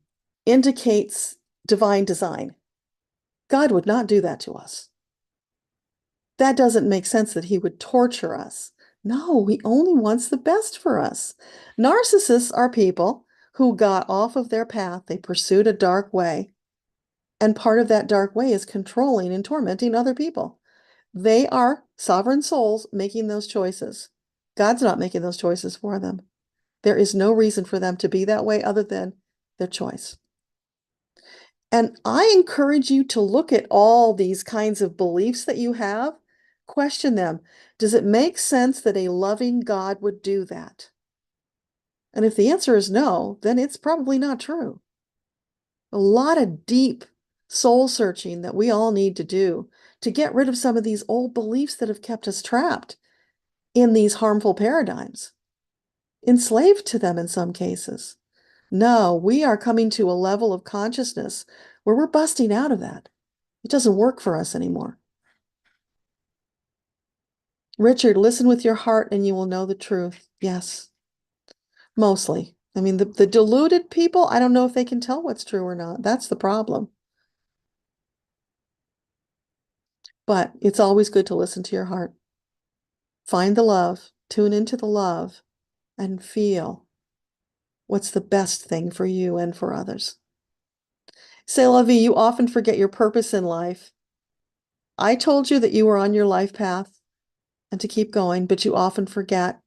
indicates divine design. God would not do that to us. That doesn't make sense that he would torture us. No, he only wants the best for us. Narcissists are people who got off of their path. They pursued a dark way. And part of that dark way is controlling and tormenting other people. They are sovereign souls making those choices. God's not making those choices for them. There is no reason for them to be that way other than their choice. And I encourage you to look at all these kinds of beliefs that you have, question them. Does it make sense that a loving God would do that? And if the answer is no, then it's probably not true. A lot of deep soul searching that we all need to do to get rid of some of these old beliefs that have kept us trapped in these harmful paradigms, enslaved to them in some cases. No, we are coming to a level of consciousness where we're busting out of that. It doesn't work for us anymore. Richard, listen with your heart and you will know the truth. Yes, mostly. I mean, the deluded people, I don't know if they can tell what's true or not. That's the problem. But it's always good to listen to your heart. Find the love, tune into the love, and feel what's the best thing for you and for others. C'est la vie, you often forget your purpose in life. I told you that you were on your life path and to keep going, but you often forget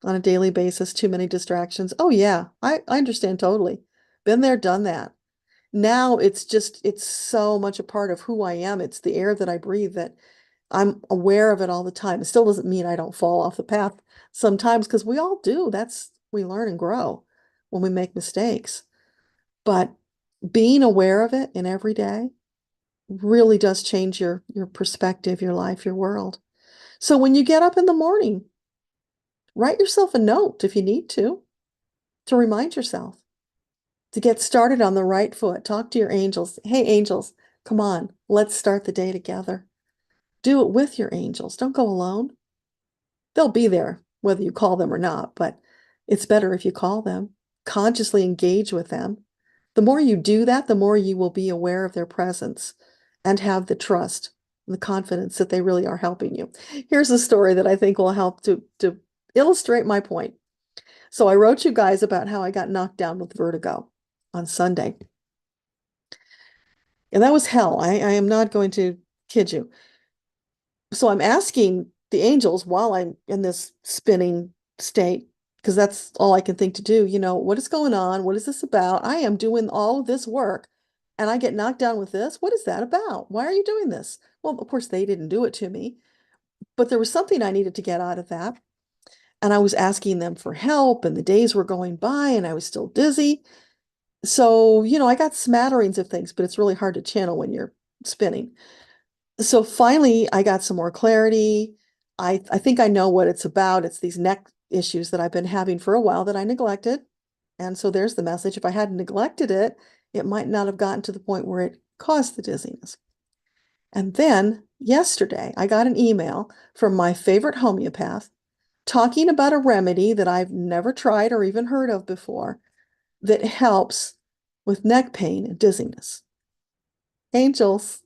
on a daily basis, too many distractions. Oh yeah, I understand totally. Been there, done that. Now it's so much a part of who I am. It's the air that I breathe that I'm aware of it all the time. It still doesn't mean I don't fall off the path sometimes because we all do. We learn and grow when we make mistakes. But being aware of it in every day really does change your perspective, your life, your world. So when you get up in the morning, write yourself a note if you need to remind yourself to get started on the right foot. Talk to your angels. Hey, angels, come on, let's start the day together. Do it with your angels. Don't go alone. They'll be there whether you call them or not, but it's better if you call them, consciously engage with them. The more you do that, the more you will be aware of their presence and have the trust and the confidence that they really are helping you. Here's a story that I think will help to illustrate my point. So I wrote you guys about how I got knocked down with vertigo on Sunday. And that was hell. I am not going to kid you. So I'm asking the angels while I'm in this spinning state, because that's all I can think to do, what is going on? What is this about? I am doing all of this work and I get knocked down with this. What is that about? Why are you doing this? Well, of course, they didn't do it to me, but there was something I needed to get out of that. And I was asking them for help, and the days were going by and I was still dizzy. So, I got smatterings of things, but it's really hard to channel when you're spinning. So finally, I got some more clarity. I think I know what it's about. It's these neck issues that I've been having for a while that I neglected. And so there's the message. If I hadn't neglected it, it might not have gotten to the point where it caused the dizziness. And then yesterday, I got an email from my favorite homeopath talking about a remedy that I've never tried or even heard of before that helps with neck pain and dizziness. Angels.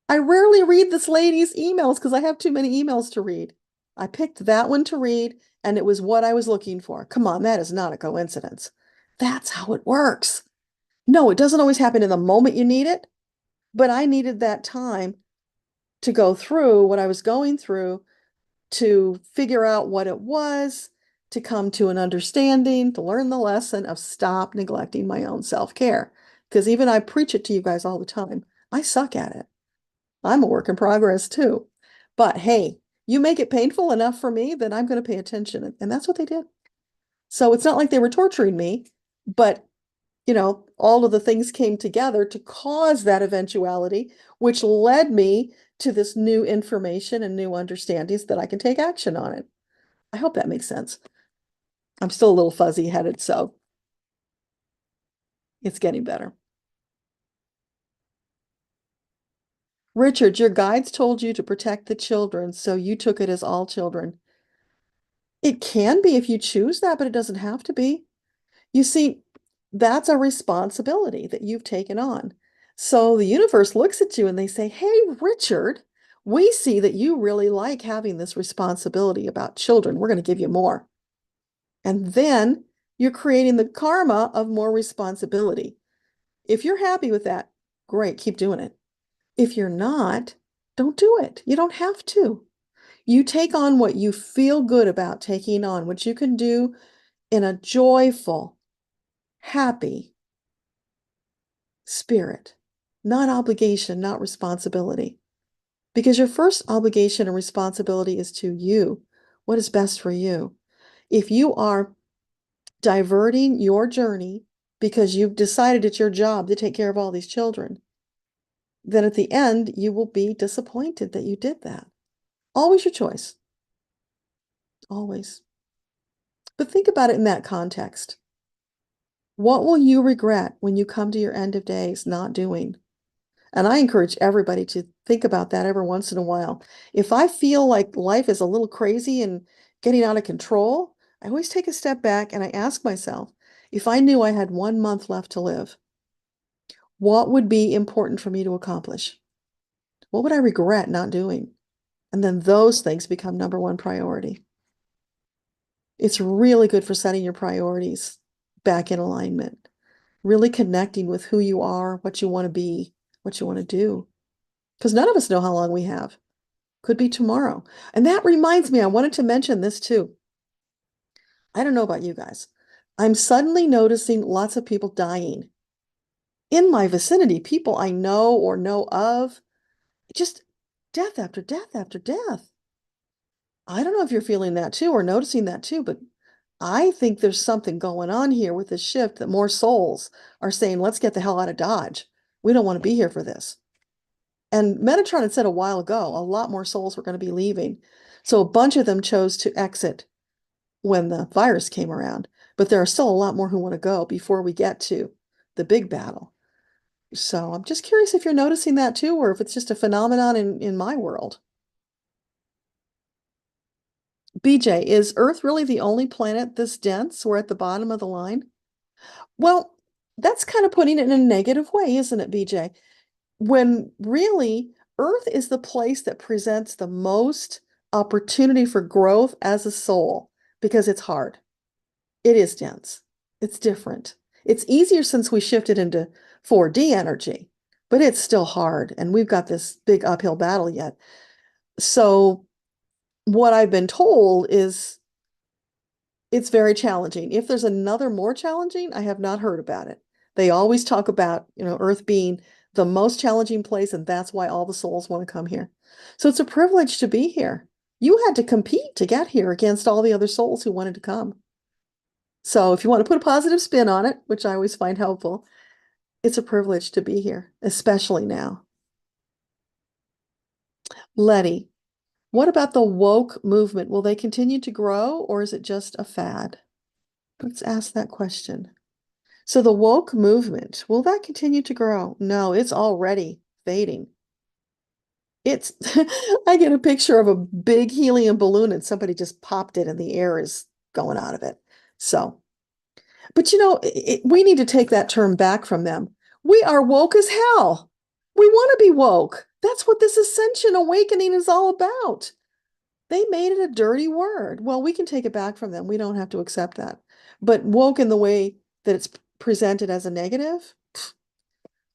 I rarely read this lady's emails because I have too many emails to read. I picked that one to read, and it was what I was looking for. Come on, that is not a coincidence. That's how it works. No, it doesn't always happen in the moment you need it, but I needed that time to go through what I was going through to figure out what it was, to come to an understanding, to learn the lesson of stop neglecting my own self-care. Because even I preach it to you guys all the time. I suck at it. I'm a work in progress too. But hey, you make it painful enough for me, then I'm going to pay attention. And that's what they did. So it's not like they were torturing me, but all of the things came together to cause that eventuality, which led me to this new information and new understandings that I can take action on it. I hope that makes sense. I'm still a little fuzzy headed, so it's getting better. Richard, your guides told you to protect the children, so you took it as all children. It can be if you choose that, but it doesn't have to be. You see, that's a responsibility that you've taken on. So the universe looks at you and they say, hey, Richard, we see that you really like having this responsibility about children. We're going to give you more. And then you're creating the karma of more responsibility. If you're happy with that, great, keep doing it. If you're not, don't do it. You don't have to. You take on what you feel good about taking on, what you can do in a joyful, happy spirit, not obligation, not responsibility. Because your first obligation and responsibility is to you. What is best for you? If you are diverting your journey because you've decided it's your job to take care of all these children, then at the end, you will be disappointed that you did that. Always your choice. Always. But think about it in that context. What will you regret when you come to your end of days not doing? And I encourage everybody to think about that every once in a while. If I feel like life is a little crazy and getting out of control, I always take a step back and I ask myself, if I knew I had 1 month left to live, what would be important for me to accomplish? What would I regret not doing? And then those things become number one priority. It's really good for setting your priorities back in alignment, really connecting with who you are, what you want to be, what you want to do. Because none of us know how long we have. Could be tomorrow. And that reminds me, I wanted to mention this too. I don't know about you guys. I'm suddenly noticing lots of people dying. in my vicinity, people I know or know of, just death after death after death. I don't know if you're feeling that too or noticing that too, but I think there's something going on here with this shift that more souls are saying, let's get the hell out of Dodge. We don't want to be here for this. And Metatron had said a while ago, a lot more souls were going to be leaving. So a bunch of them chose to exit when the virus came around. But there are still a lot more who want to go before we get to the big battle. So I'm just curious if you're noticing that too, or if it's just a phenomenon in my world. BJ, is Earth really the only planet this dense? We're at the bottom of the line. Well, that's kind of putting it in a negative way, isn't it, BJ? When really Earth is the place that presents the most opportunity for growth as a soul because it's hard. It is dense. It's different. It's easier since we shifted into 4D energy, but it's still hard. And we've got this big uphill battle yet. So what I've been told is it's very challenging. If there's another more challenging, I have not heard about it. They always talk about, Earth being the most challenging place, and that's why all the souls want to come here. So it's a privilege to be here. You had to compete to get here against all the other souls who wanted to come. So if you want to put a positive spin on it, which I always find helpful, it's a privilege to be here, especially now. Letty, what about the woke movement? Will they continue to grow or is it just a fad? Let's ask that question. So the woke movement, will that continue to grow? No, it's already fading. It's, I get a picture of a big helium balloon and somebody just popped it and the air is going out of it. So, but we need to take that term back from them. We are woke as hell. We want to be woke. That's what this ascension awakening is all about. They made it a dirty word. Well, we can take it back from them. We don't have to accept that. But woke in the way that it's presented as a negative,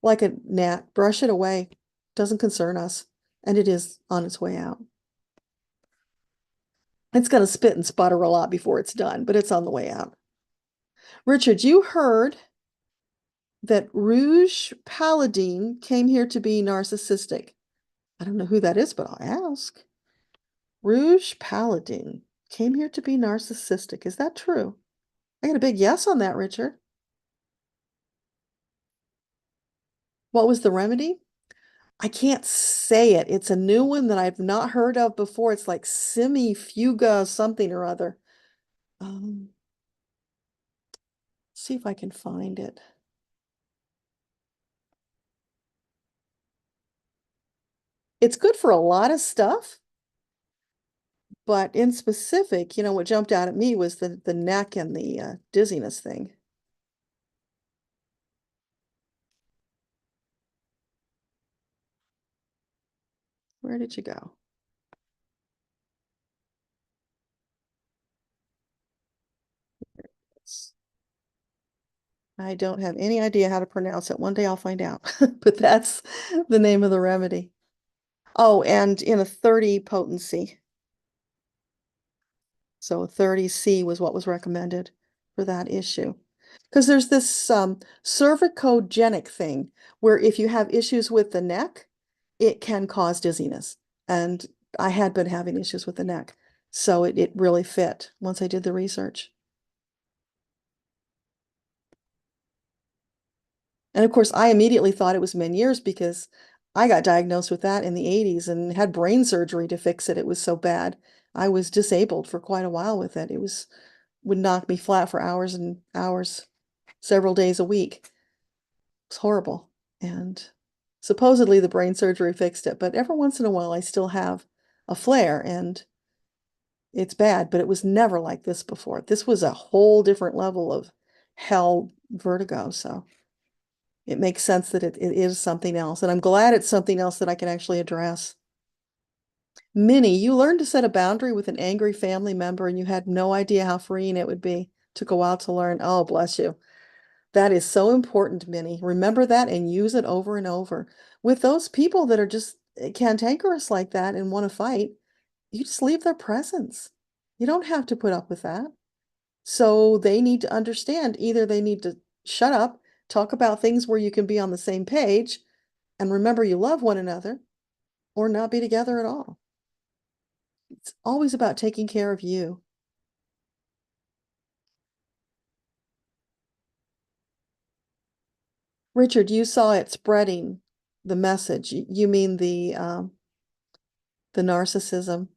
like a gnat, brush it away. Doesn't concern us. And it is on its way out. It's going to spit and sputter a lot before it's done, but it's on the way out. Richard, you heard that Rouge Paladin came here to be narcissistic. I don't know who that is, but I'll ask. Rouge Paladin came here to be narcissistic. Is that true? I got a big yes on that, Richard. What was the remedy? I can't say it. It's a new one that I've not heard of before. It's like semifuga something or other. See if I can find it. It's good for a lot of stuff, but in specific, what jumped out at me was the neck and the dizziness thing. Where did you go? I don't have any idea how to pronounce it. One day I'll find out, but that's the name of the remedy. Oh, and in a 30 potency. So 30C was what was recommended for that issue. Because there's this cervicogenic thing where if you have issues with the neck, it can cause dizziness. And I had been having issues with the neck. So it really fit once I did the research. And of course, I immediately thought it was Meniere's because I got diagnosed with that in the 80s and had brain surgery to fix it. It was so bad. I was disabled for quite a while with it. It would knock me flat for hours and hours, several days a week. It's horrible. And supposedly the brain surgery fixed it, but every once in a while I still have a flare and it's bad, but it was never like this before. This was a whole different level of hell vertigo. So it makes sense that it is something else. And I'm glad it's something else that I can actually address. Minnie, you learned to set a boundary with an angry family member and you had no idea how freeing it would be. Took a while to learn. Oh, bless you. That is so important, Minnie. Remember that and use it over and over. With those people that are just cantankerous like that and want to fight, you just leave their presence. You don't have to put up with that. So they need to understand either they need to shut up, Talk about things where you can be on the same page and remember you love one another or not be together at all. It's always about taking care of you. Richard, you saw it spreading the message. You mean the narcissism.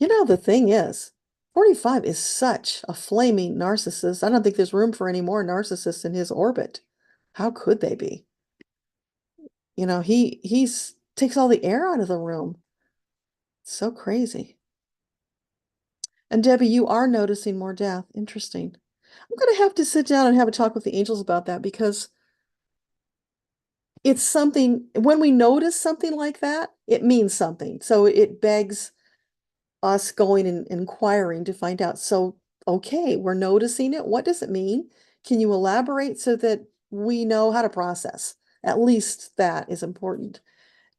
You know, the thing is, 45 is such a flaming narcissist. I don't think there's room for any more narcissists in his orbit. How could they be? You know, he's takes all the air out of the room. So crazy. And Debbie, you are noticing more death. Interesting. I'm going to have to sit down and have a talk with the angels about that because it's something, when we notice something like that, it means something. So it begs us going and inquiring to find out. So, okay, we're noticing it. What does it mean? Can you elaborate so that we know how to process? At least that is important.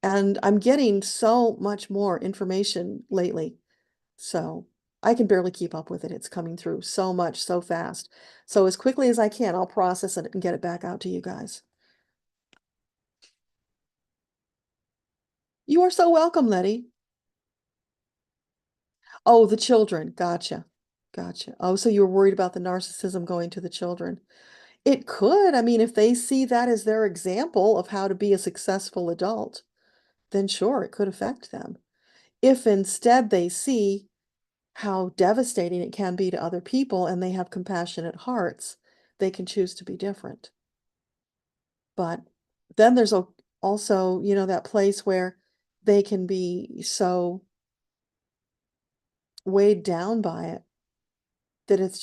And I'm getting so much more information lately. So I can barely keep up with it. It's coming through so much, so fast. So as quickly as I can, I'll process it and get it back out to you guys. You are so welcome, Letty. Oh, the children. Gotcha. Gotcha. Oh, so you were worried about the narcissism going to the children. It could. I mean, if they see that as their example of how to be a successful adult, then sure, it could affect them. If instead they see how devastating it can be to other people and they have compassionate hearts, they can choose to be different. But then there's also, you know, that place where they can be so weighed down by it that it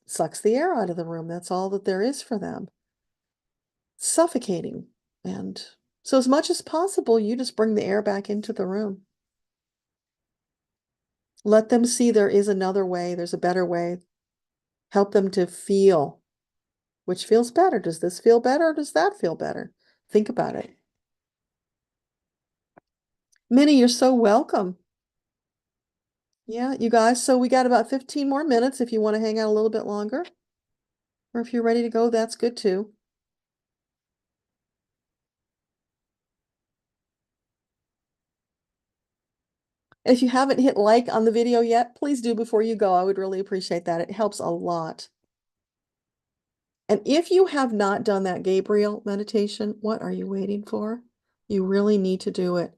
sucks the air out of the room. That's all that there is for them. Suffocating. And so as much as possible, you just bring the air back into the room. Let them see there is another way, there's a better way. Help them to feel which feels better. Does this feel better or does that feel better? Think about it. Minnie, you're so welcome. Yeah, you guys, so we got about 15 more minutes if you want to hang out a little bit longer. Or if you're ready to go, that's good too. If you haven't hit like on the video yet, please do before you go. I would really appreciate that. It helps a lot. And if you have not done that Gabriel meditation, what are you waiting for? You really need to do it.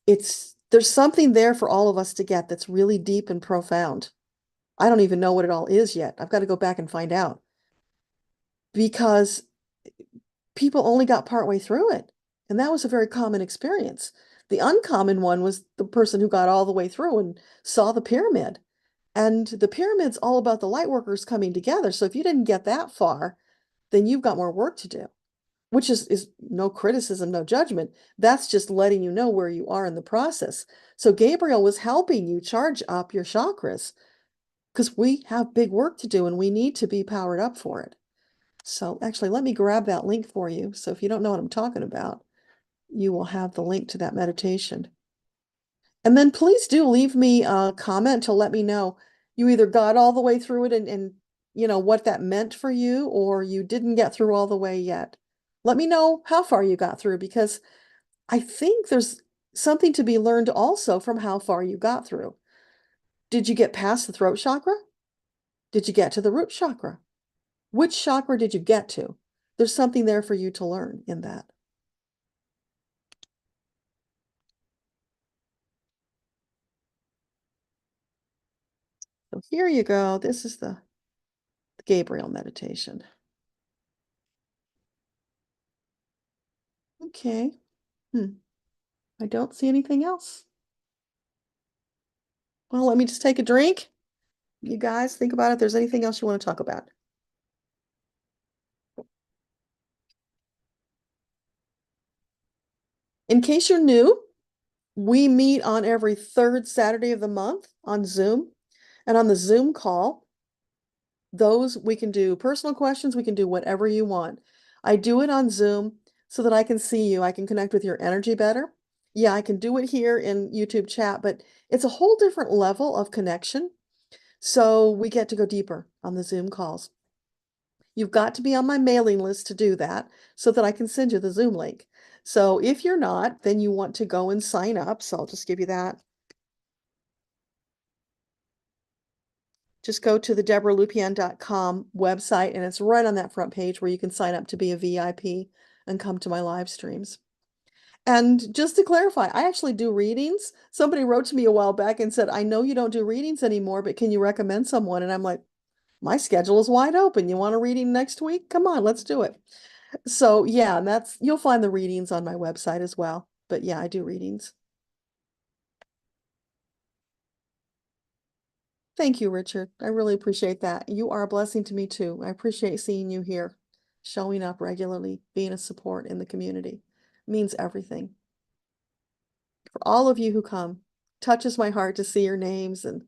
There's something there for all of us to get that's really deep and profound. I don't even know what it all is yet. I've got to go back and find out because people only got partway through it. And that was a very common experience. The uncommon one was the person who got all the way through and saw the pyramid. And the pyramid's all about the light workers coming together. So if you didn't get that far, then you've got more work to do, which is no criticism, no judgment. That's just letting you know where you are in the process. So Gabriel was helping you charge up your chakras because we have big work to do and we need to be powered up for it. So actually, let me grab that link for you. So if you don't know what I'm talking about, you will have the link to that meditation. And then please do leave me a comment to let me know you either got all the way through it and you know what that meant for you, or you didn't get through all the way yet. Let me know how far you got through because I think there's something to be learned also from how far you got through. Did you get past the throat chakra? Did you get to the root chakra? Which chakra did you get to? There's something there for you to learn in that. So here you go. This is the Gabriel meditation. Okay. I don't see anything else. Well, let me just take a drink. You guys think about it. If there's anything else you want to talk about. In case you're new, we meet on every third Saturday of the month on Zoom. And on the Zoom call, those we can do personal questions, we can do whatever you want. I do it on Zoom so that I can see you. I can connect with your energy better. Yeah, I can do it here in YouTube chat, but it's a whole different level of connection. So we get to go deeper on the Zoom calls. You've got to be on my mailing list to do that so that I can send you the Zoom link. So if you're not, then you want to go and sign up. So I'll just give you that. Just go to the DebraLupien.com website, and it's right on that front page where you can sign up to be a VIP and come to my live streams. And just to clarify, I actually do readings. Somebody wrote to me a while back and said, I know you don't do readings anymore, but can you recommend someone? And I'm like, my schedule is wide open. You want a reading next week? Come on, let's do it. So yeah, and you'll find the readings on my website as well. But yeah, I do readings. Thank you, Richard. I really appreciate that. You are a blessing to me too. I appreciate seeing you here, showing up regularly, being a support in the community. It means everything. For all of you who come, touches my heart to see your names and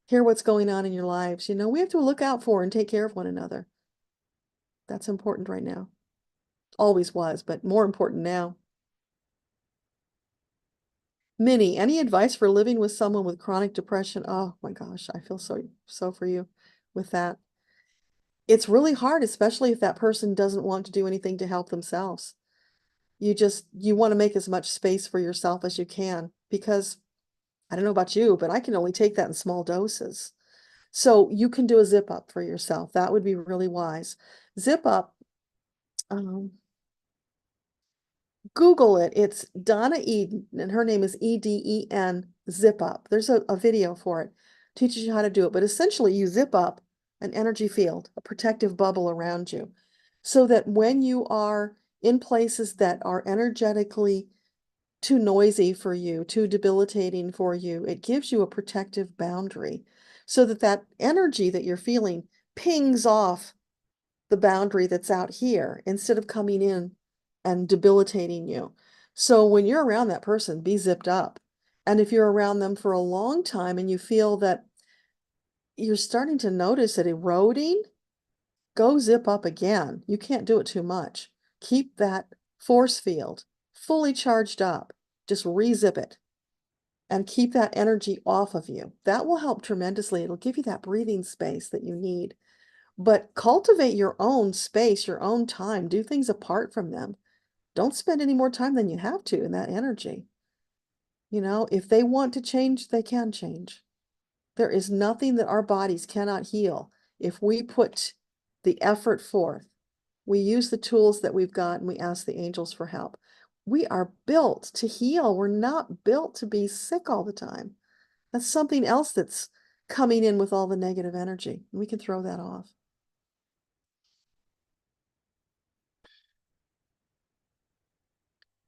hear what's going on in your lives. You know, we have to look out for and take care of one another. That's important right now. Always was, but more important now. Minnie, any advice for living with someone with chronic depression? Oh my gosh, I feel so for you with that. It's really hard, especially if that person doesn't want to do anything to help themselves. You want to make as much space for yourself as you can because I don't know about you, but I can only take that in small doses. So you can do a zip up for yourself. That would be really wise. Zip up, Google it. It's Donna Eden, and her name is Eden, Zip Up. There's a video for it. Teaches you how to do it. But essentially, you zip up an energy field, a protective bubble around you, so that when you are in places that are energetically too noisy for you, too debilitating for you, it gives you a protective boundary so that that energy that you're feeling pings off the boundary that's out here instead of coming in and debilitating you. So when you're around that person, be zipped up. And if you're around them for a long time and you feel that you're starting to notice it eroding, go zip up again. You can't do it too much. Keep that force field fully charged up. Just re-zip it and keep that energy off of you. That will help tremendously. It'll give you that breathing space that you need. But cultivate your own space, your own time. Do things apart from them. Don't spend any more time than you have to in that energy. You know, if they want to change, they can change. There is nothing that our bodies cannot heal if we put the effort forth. We use the tools that we've got and we ask the angels for help. We are built to heal. We're not built to be sick all the time. That's something else that's coming in with all the negative energy. We can throw that off.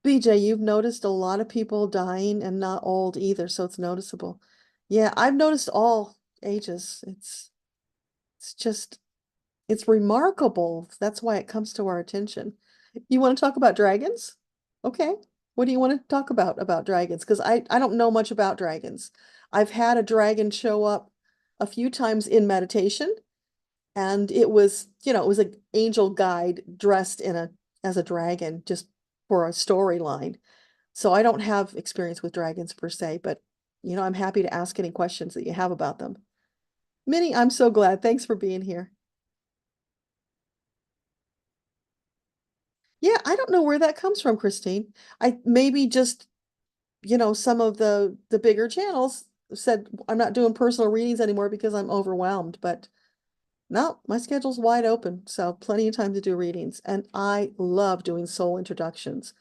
BJ, you've noticed a lot of people dying and not old either, so it's noticeable. Yeah, I've noticed all ages. It's just it's remarkable. That's why it comes to our attention. You want to talk about dragons? Okay. What do you want to talk about dragons? Because I don't know much about dragons. I've had a dragon show up a few times in meditation, and it was, it was an angel guide dressed as a dragon just for a storyline. So I don't have experience with dragons per se, but I'm happy to ask any questions that you have about them. Minnie, I'm so glad. Thanks for being here. Yeah, I don't know where that comes from, Christine. I maybe just, some of the bigger channels said I'm not doing personal readings anymore because I'm overwhelmed, but no, my schedule's wide open, so plenty of time to do readings. And I love doing soul introductions.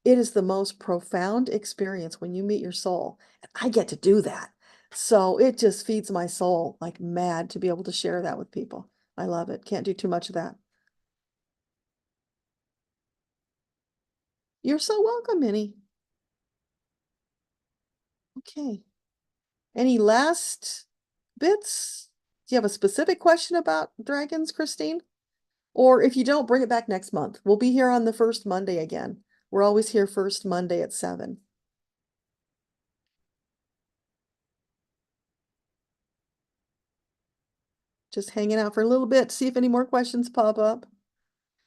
It is the most profound experience when you meet your soul. And I get to do that. So it just feeds my soul like mad to be able to share that with people. I love it. Can't do too much of that. You're so welcome, Minnie. Okay. Any last bits? Do you have a specific question about dragons, Christine? Or if you don't, bring it back next month. We'll be here on the first Monday again. We're always here first Monday at 7. Just hanging out for a little bit, see if any more questions pop up.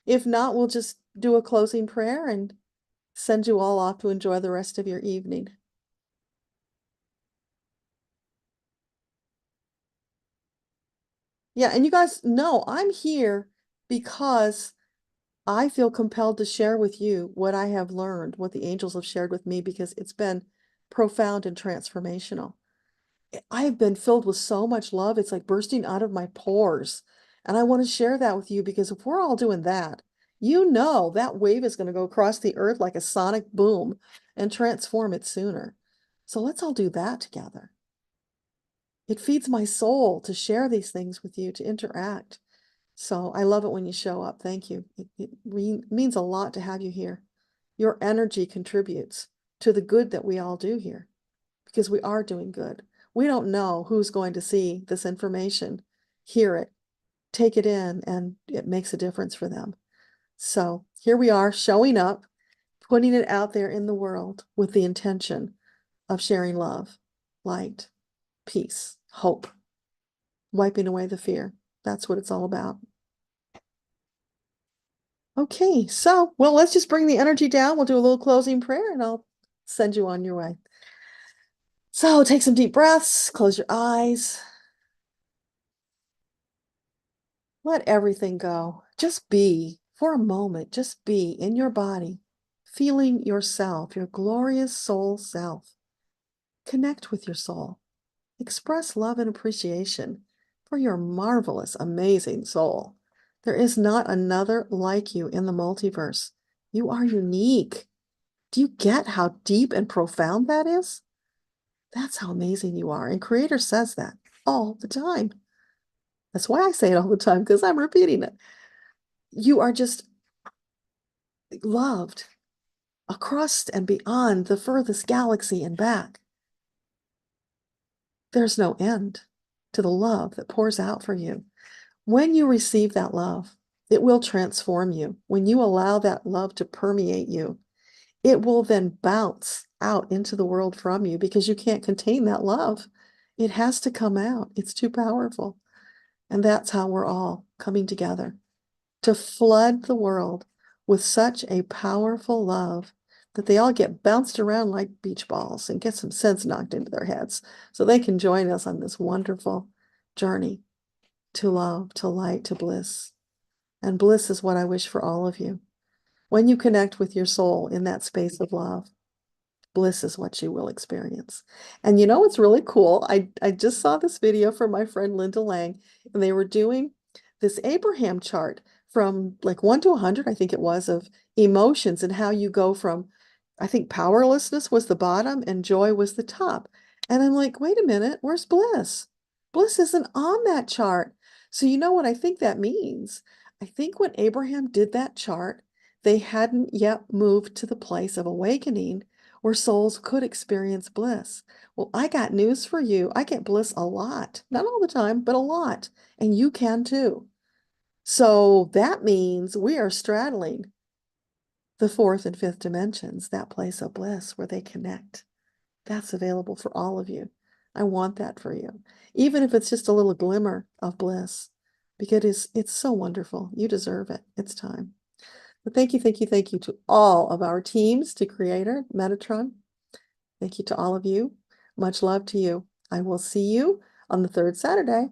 If not, we'll just do a closing prayer and send you all off to enjoy the rest of your evening. Yeah, and you guys know I'm here because I feel compelled to share with you what I have learned, what the angels have shared with me, because it's been profound and transformational. I have been filled with so much love. It's like bursting out of my pores. And I want to share that with you because if we're all doing that, you know that wave is going to go across the earth like a sonic boom and transform it sooner. So let's all do that together. It feeds my soul to share these things with you, to interact. So I love it when you show up. Thank you. It means a lot to have you here. Your energy contributes to the good that we all do here because we are doing good. We don't know who's going to see this information, hear it, take it in, and it makes a difference for them. So here we are showing up, putting it out there in the world with the intention of sharing love, light, peace, hope, wiping away the fear. That's what it's all about. Okay, so, well, let's just bring the energy down. We'll do a little closing prayer and I'll send you on your way. So take some deep breaths, close your eyes. Let everything go. Just be for a moment, just be in your body, feeling yourself, your glorious soul self. Connect with your soul. Express love and appreciation for your marvelous, amazing soul. There is not another like you in the multiverse. You are unique. Do you get how deep and profound that is? That's how amazing you are. And Creator says that all the time. That's why I say it all the time, because I'm repeating it. You are just loved across and beyond the furthest galaxy and back. There's no end to the love that pours out for you. When you receive that love, it will transform you. When you allow that love to permeate you, it will then bounce out into the world from you because you can't contain that love. It has to come out. It's too powerful. And that's how we're all coming together to flood the world with such a powerful love that they all get bounced around like beach balls and get some sense knocked into their heads so they can join us on this wonderful journey to love, to light, to bliss. And bliss is what I wish for all of you. When you connect with your soul in that space of love, bliss is what you will experience. And you know what's really cool? I just saw this video from my friend Linda Lang, and they were doing this Abraham chart from like 1 to 100, I think it was, of emotions and how you go from, I think powerlessness was the bottom and joy was the top. And I'm like, wait a minute, where's bliss? Bliss isn't on that chart. So you know what I think that means? I think when Abraham did that chart, they hadn't yet moved to the place of awakening where souls could experience bliss. Well, I got news for you. I get bliss a lot, not all the time, but a lot. And you can too. So that means we are straddling the fourth and fifth dimensions, that place of bliss where they connect. That's available for all of you. I want that for you, even if it's just a little glimmer of bliss, because it's so wonderful. You deserve it. It's time. But thank you, thank you, thank you to all of our teams, to Creator, Metatron. Thank you to all of you. Much love to you. I will see you on the third Saturday.